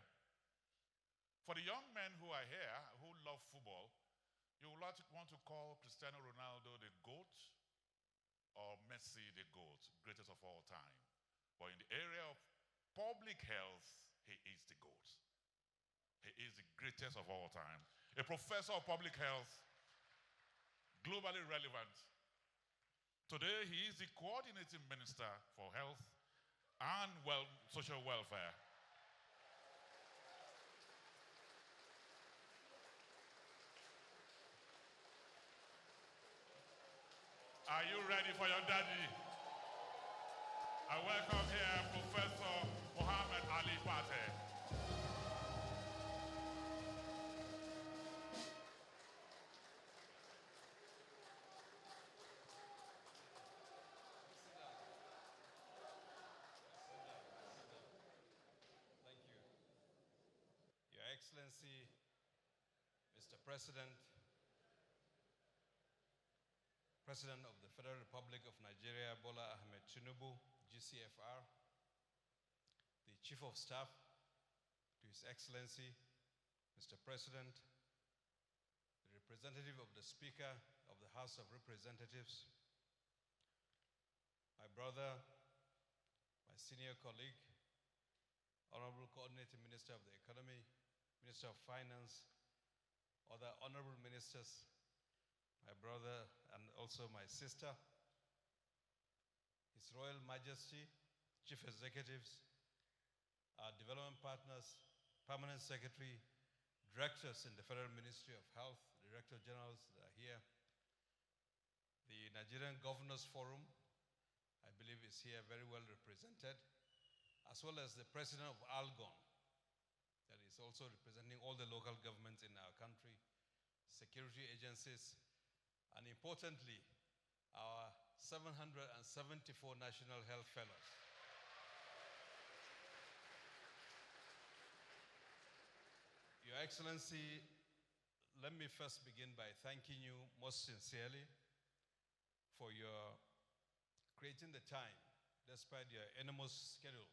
For the young men who are here, who love football, you will want to call Cristiano Ronaldo the GOAT or Messi the GOAT, greatest of all time. But in the area of public health, he is the GOAT. He is the greatest of all time. A professor of public health, globally relevant. Today, he is the coordinating minister for health and social welfare. Are you ready for your daddy? I welcome here Professor Muhammad Ali Pate. Thank you. Your Excellency, Mr. President, President of the Federal Republic of Nigeria, Bola Ahmed Tinubu, GCFR, the Chief of Staff to His Excellency, Mr. President, the representative of the Speaker of the House of Representatives, my brother, my senior colleague, Honorable Coordinating Minister of the Economy, Minister of Finance, other honorable ministers, my brother and also my sister, His Royal Majesty, Chief Executives, our development partners, Permanent Secretary, directors in the Federal Ministry of Health, Director Generals that are here, the Nigerian Governors Forum, I believe is here very well represented, as well as the President of ALGON, that is also representing all the local governments in our country, security agencies, and importantly, our 774 National Health Fellows. Your Excellency, let me first begin by thanking you most sincerely for your creating the time, despite your enormous schedule,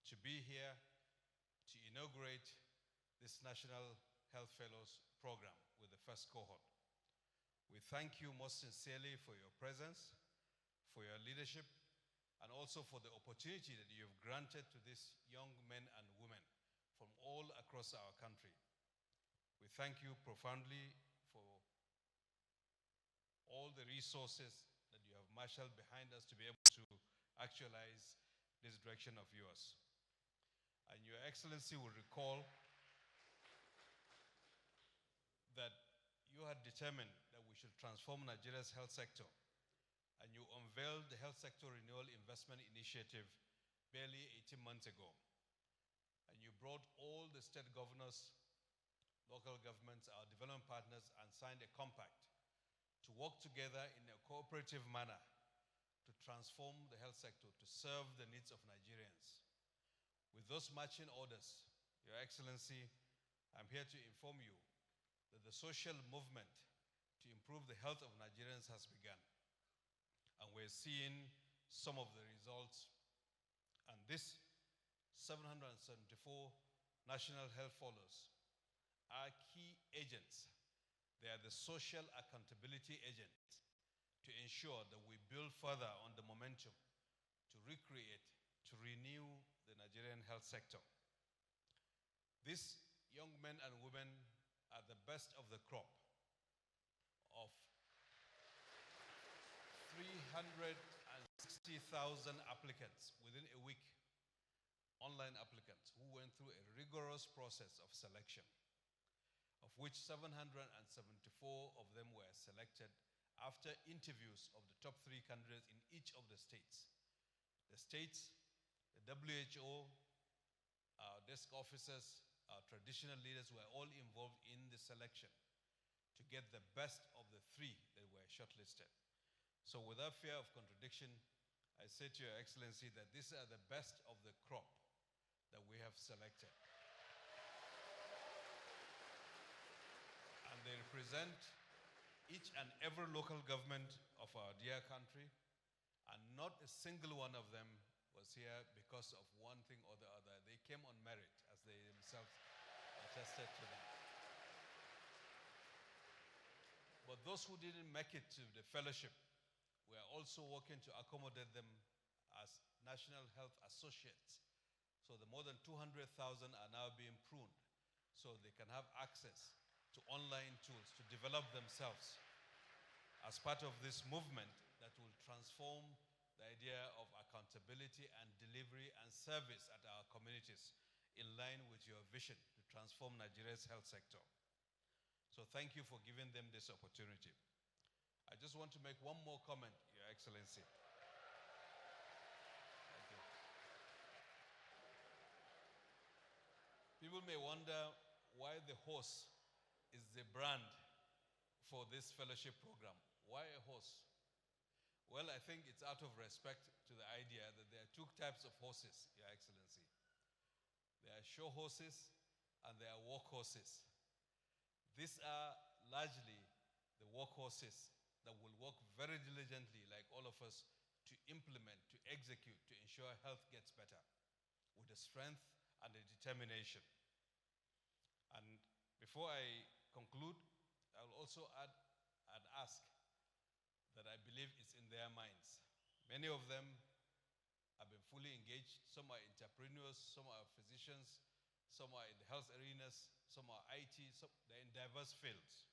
to be here to inaugurate this National Health Fellows program with the first cohort. We thank you most sincerely for your presence, for your leadership, and also for the opportunity that you have granted to these young men and women from all across our country. We thank you profoundly for all the resources that you have marshaled behind us to be able to actualize this direction of yours. And Your Excellency will recall that you had determined that we should transform Nigeria's health sector, and you unveiled the Health Sector Renewal Investment Initiative barely 18 months ago. And you brought all the state governors, local governments, our development partners, and signed a compact to work together in a cooperative manner to transform the health sector to serve the needs of Nigerians. With those marching orders, Your Excellency, I'm here to inform you that the social movement to improve the health of Nigerians has begun. And we're seeing some of the results. And this 774 National Health Fellows are key agents. They are the social accountability agents to ensure that we build further on the momentum to recreate, to renew the Nigerian health sector. These young men and women are the best of the crop of 360,000 applicants within a week, online applicants who went through a rigorous process of selection, of which 774 of them were selected after interviews of the top 3 candidates in each of the states. The states, the WHO, our desk officers, our traditional leaders were all involved in the selection to get the best of the 3 that were shortlisted. So without fear of contradiction, I say to Your Excellency that these are the best of the crop that we have selected. And they represent each and every local government of our dear country, and not a single one of them was here because of one thing or the other. They came on merit, as they themselves attested to them. But those who didn't make it to the fellowship, we are also working to accommodate them as National Health Associates So the more than 200,000 are now being pruned so they can have access to online tools to develop themselves as part of this movement that will transform the idea of accountability and delivery and service at our communities in line with your vision to transform Nigeria's health sector. So thank you for giving them this opportunity. I just want to make one more comment, Your Excellency. Thank you. People may wonder why the horse is the brand for this fellowship program. Why a horse? Well, I think it's out of respect to the idea that there are two types of horses, Your Excellency. There are show horses and there are walk horses. These are largely the walk horses that will work very diligently, like all of us, to implement, to execute, to ensure health gets better with the strength and the determination. And before I conclude, I will also add and ask that I believe it's in their minds. Many of them have been fully engaged. Some are entrepreneurs, some are physicians, some are in the health arenas, some are IT, they're in diverse fields.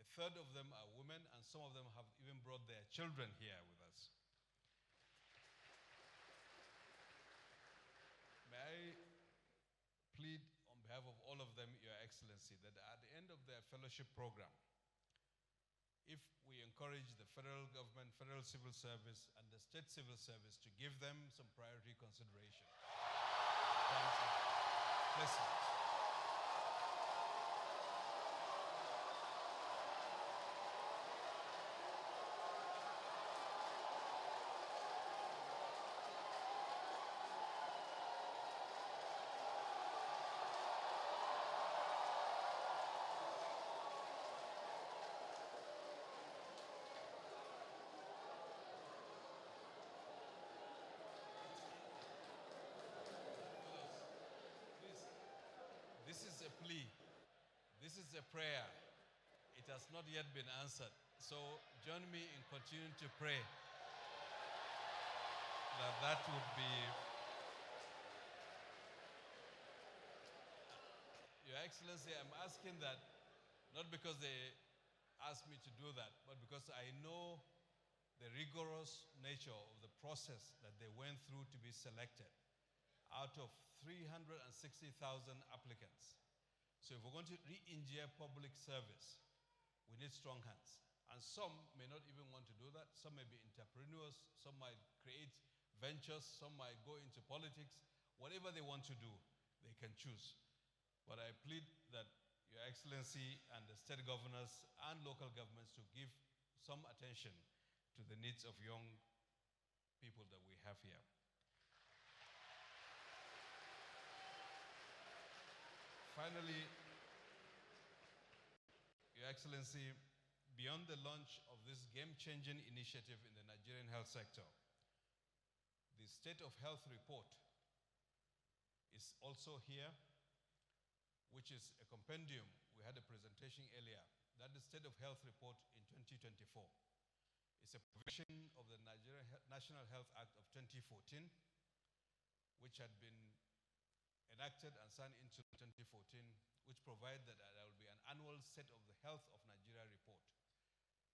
A third of them are women, and some of them have even brought their children here with us. May I plead on behalf of all of them, Your Excellency, that at the end of their fellowship program, if we encourage the federal government, federal civil service, and the state civil service to give them some priority consideration in terms of placement. This is a plea. This is a prayer. It has not yet been answered. So join me in continuing to pray that that would be. Your Excellency, I'm asking that not because they asked me to do that, but because I know the rigorous nature of the process that they went through to be selected out of 360,000 applicants. So if we're going to re-engineer public service, we need strong hands. And some may not even want to do that. Some may be entrepreneurs. Some might create ventures. Some might go into politics. Whatever they want to do, they can choose. But I plead that Your Excellency and the state governors and local governments to give some attention to the needs of young people that we have here. Finally, Your Excellency, beyond the launch of this game-changing initiative in the Nigerian health sector, the State of Health report is also here, which is a compendium. We had a presentation earlier. That is the State of Health report in 2024. It's a provision of the Nigerian National Health Act of 2014, which had been enacted and signed into 2014, which provide that there will be an annual State of the Health of Nigeria report.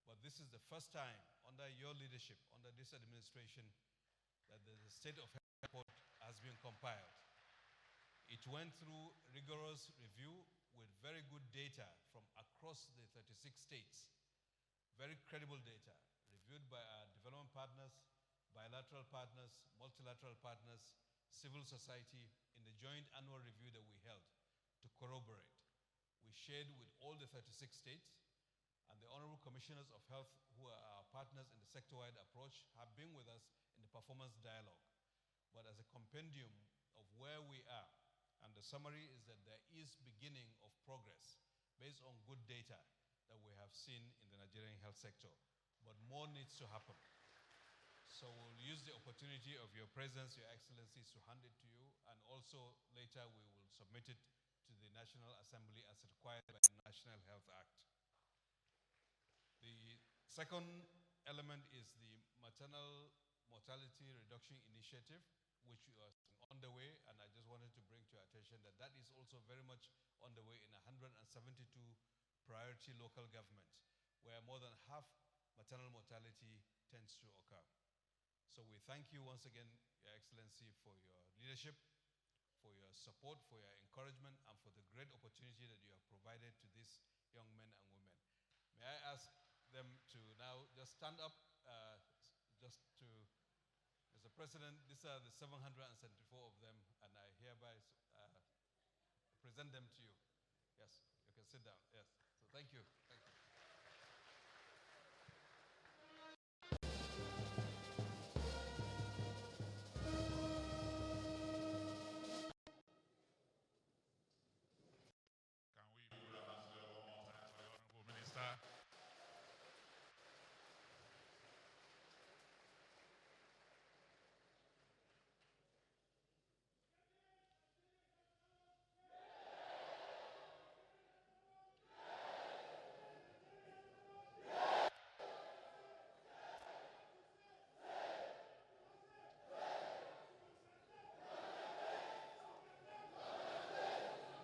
But this is the first time under your leadership, under this administration, that the State of Health report has been compiled. It went through rigorous review with very good data from across the 36 states, very credible data, reviewed by our development partners, bilateral partners, multilateral partners, civil society, in the joint annual review that we held to corroborate. We shared with all the 36 states, and the Honorable Commissioners of Health, who are our partners in the sector-wide approach, have been with us in the performance dialogue. But as a compendium of where we are, and the summary is that there is beginning of progress based on good data that we have seen in the Nigerian health sector. But more needs to happen. So we'll use the opportunity of your presence, Your Excellencies, to hand it to you, and also later we will submit it to the National Assembly as required by the National Health Act. The second element is the Maternal Mortality Reduction Initiative, which was on the way, and I just wanted to bring to your attention that that is also very much on the way in 172 priority local governments, where more than half maternal mortality tends to occur. So we thank you once again, Your Excellency, for your leadership, for your support, for your encouragement, and for the great opportunity that you have provided to these young men and women. May I ask them to now just stand up, just to, Mr. President, these are the 774 of them, and I hereby present them to you. Yes, you can sit down. Yes, so thank you. Thank you.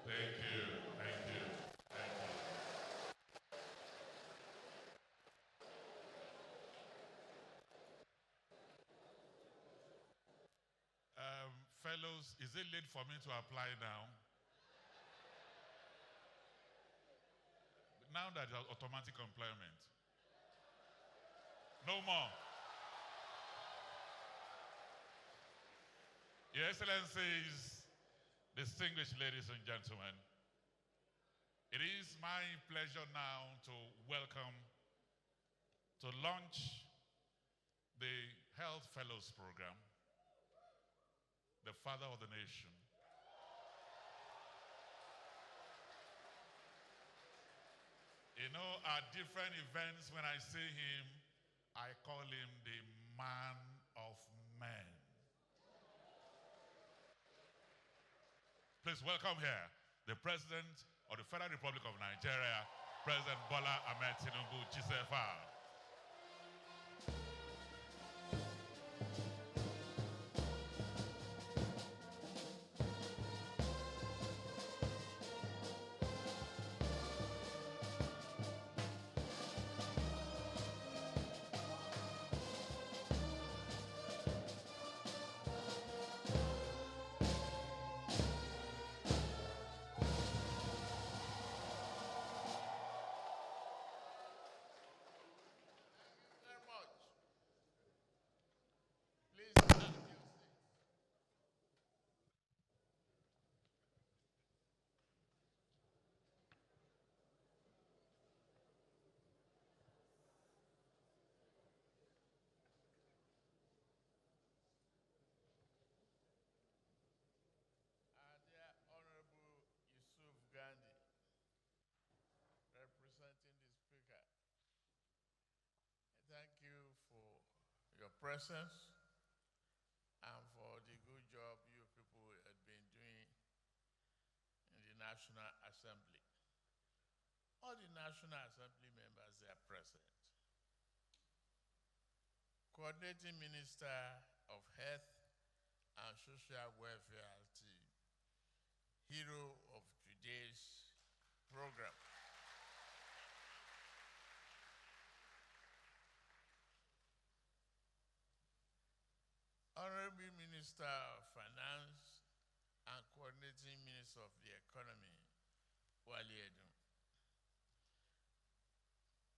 Thank you, thank you, thank you. Fellows, is it late for me to apply now? Now that there's automatic employment. No more. Your Excellencies, distinguished ladies and gentlemen, it is my pleasure now to welcome, to launch the Health Fellows Program, the father of the nation. You know, at different events, when I see him, I call him the man of men. Please welcome here the President of the Federal Republic of Nigeria, President Bola Ahmed Tinubu, GCFR. Presence and for the good job you people have been doing in the National Assembly. All the National Assembly members are present. Coordinating Minister of Health and Social Welfare team, hero of today's program. Honorable Minister of Finance and Coordinating Minister of the Economy, Wali Edun.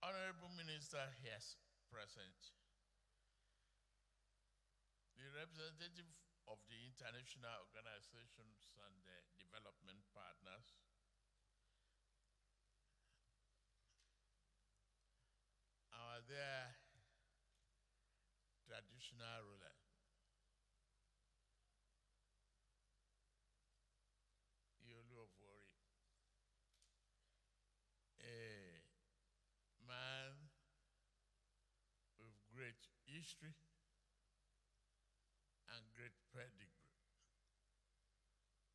Honorable Minister here present. The representative of the international organizations and the development partners, our there traditional ruler, Yolu of Wari, a man with great history and great pedigree,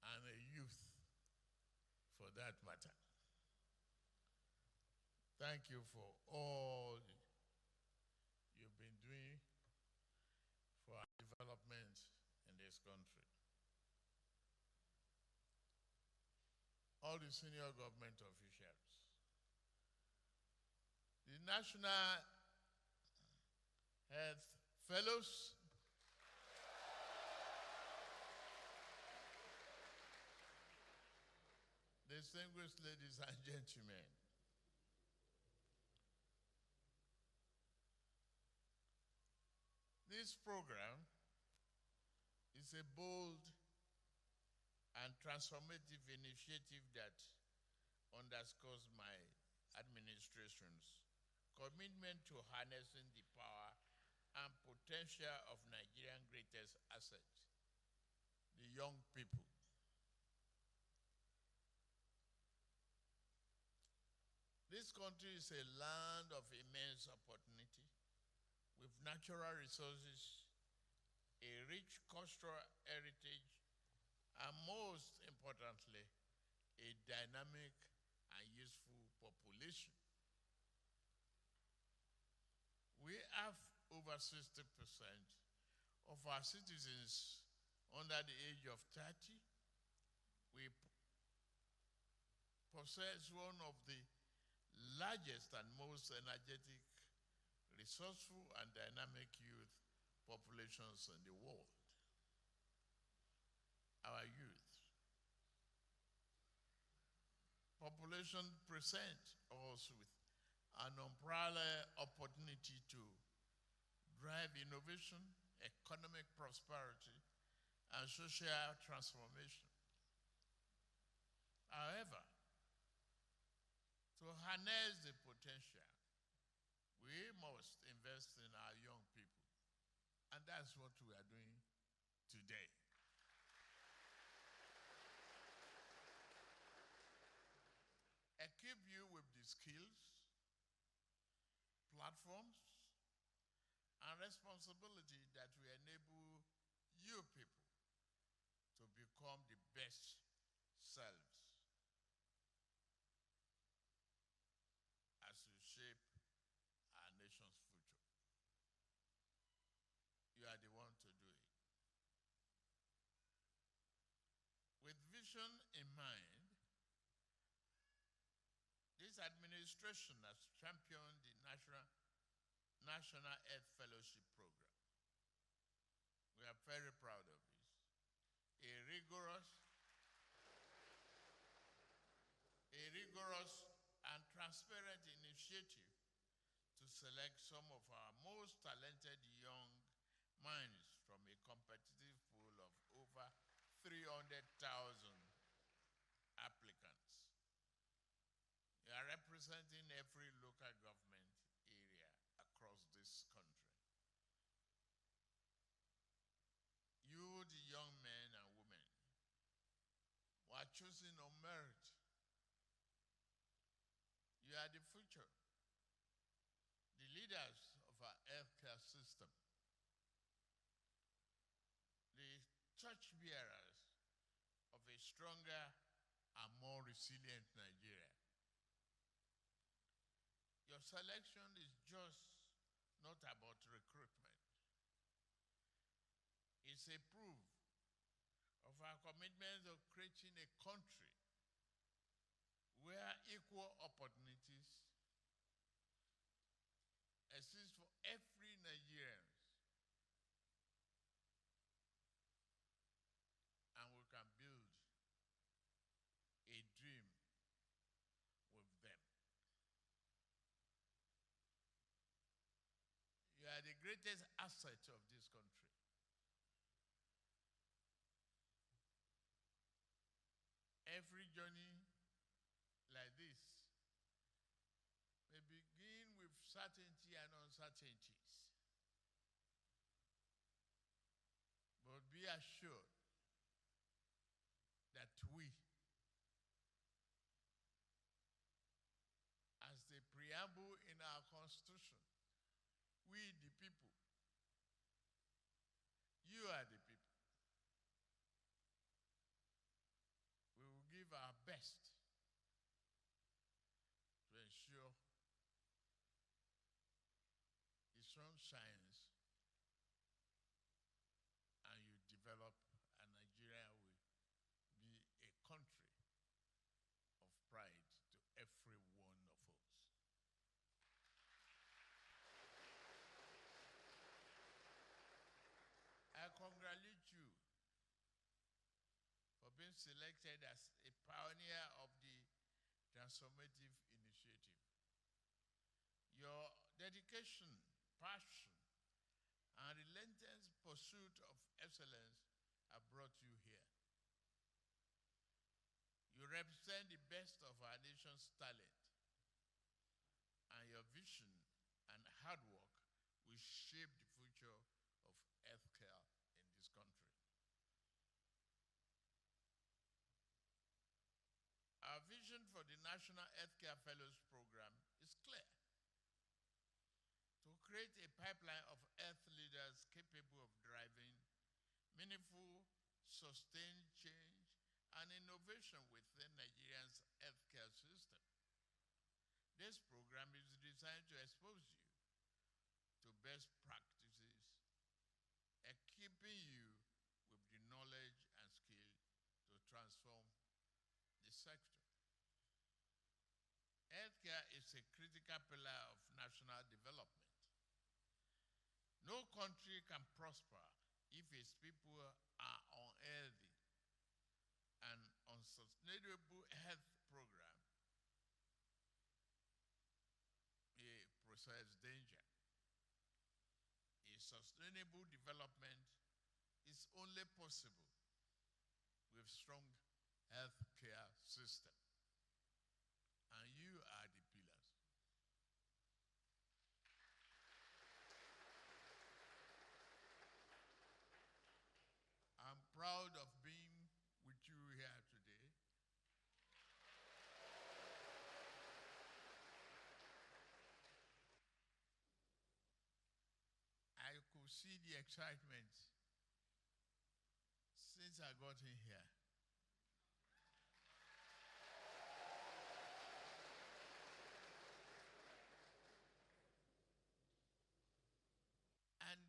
and a youth for that matter. Thank you for all you've been doing for our development in this country. country. All the senior government officials, the National Health Fellows, distinguished ladies and gentlemen, this program is a bold and transformative initiative that underscores my administration's commitment to harnessing the power and potential of Nigeria's greatest asset, the young people. This country is a land of immense opportunity with natural resources, a rich cultural heritage, and most importantly, a dynamic and useful population. We have over 60% of our citizens under the age of 30. We possess one of the largest and most energetic, resourceful, and dynamic youth populations in the world. Our youth population present us with an unparalleled opportunity to drive innovation, economic prosperity, and social transformation. However, to harness the potential, we must invest in our young people. And that's what we are doing today. Equip you with the skills, platforms, and responsibility that will enable you people to become the best selves as you shape our nation's future. You are the one to do it. With vision in mind, this administration has championed the National Health Fellowship Program. We are very proud of this. A rigorous and transparent initiative to select some of our most talented young minds from a competitive pool of over 300,000 applicants. You are representing every local government area across this country. You, the young men and women, who are choosing on merit. You are the future, the leaders of our healthcare system, the torchbearers of a stronger and more resilient Nigeria. Your selection is just not about recruitment. It's a proof of our commitment of creating a country where equal opportunities exist for every Nigerian, and we can build a dream with them. You are the greatest asset of this country. Every journey like this may begin with certainty and uncertainties. But be assured that we, as the preamble in our Constitution, we the people, you are the people, we will give our best to ensure the sun shines and you develop congratulate you for being selected as a pioneer of the transformative initiative. Your dedication, passion, and relentless pursuit of excellence have brought you here. You represent the best of our nation's talent, and your vision and hard work will shape the future of healthcare in this country. Our vision for the National Healthcare Fellows Program is clear: to create a pipeline of health leaders capable of driving meaningful, sustained change and innovation within Nigeria's healthcare system. This program is designed to expose you to best practices, equipping you with the knowledge and skill to transform the sector. Healthcare is a critical pillar of national development. No country can prosper if its people are unhealthy. An unsustainable health program may pose danger. A sustainable development is only possible with strong healthcare system, and you are the pillars. I'm proud of being with you here today. I could see the excitement since I got in here. And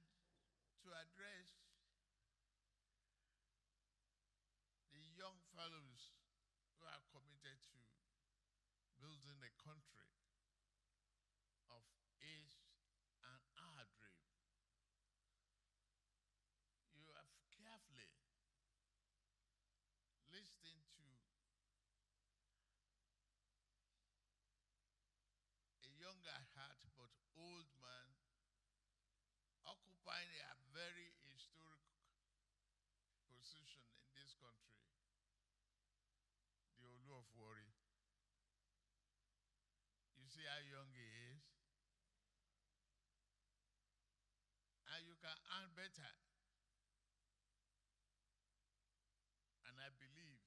to address the young fellows who are committed to building a country of his and our dream, you have carefully listened to a young at heart but old man occupying a very historic position in this country, the Olu of Warri. You see how young he is? And you can earn better. And I believe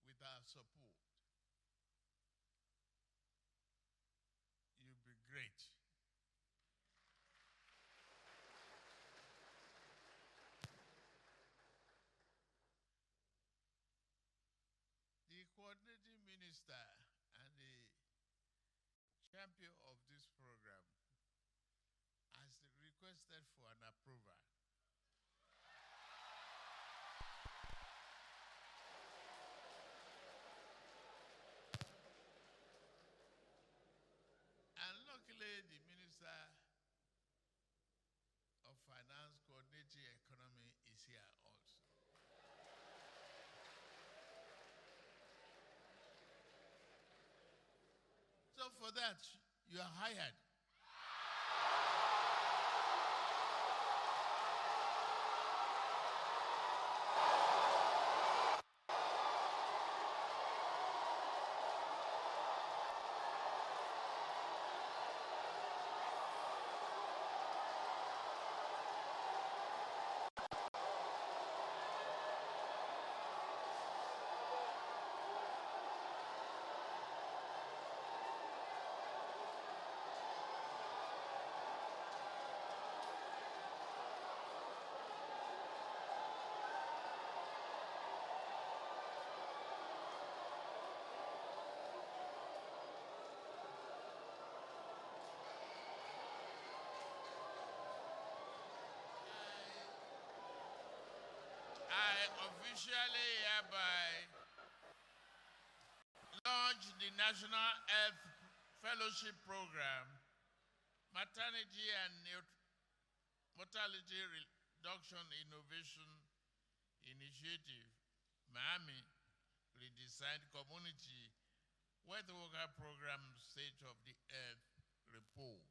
with our support, you'll be great. The coordinating minister and the champion of this program has requested for an approval. And luckily, the Minister of Finance Coordinating Economy is here also. So for that, you are hired. I officially hereby launch the National Health Fellowship Program, Maternity and Mortality Production Innovation Initiative, Miami, redesigned community Wet Worker Program State of the Earth report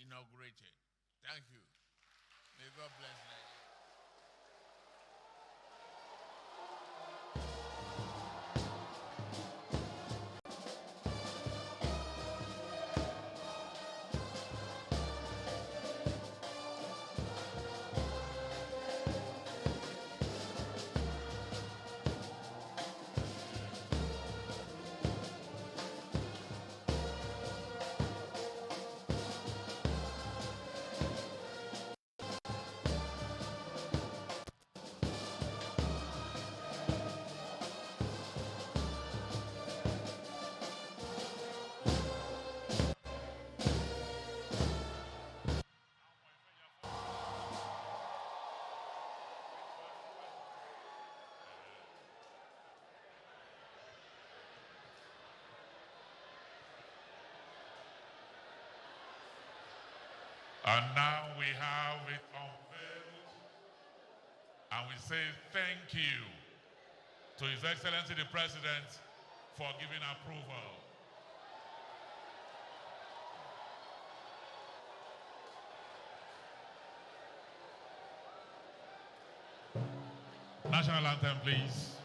inaugurated. Thank you. May God bless Nigeria. And now we have it unveiled, and we say thank you to His Excellency the President for giving approval. National anthem, please.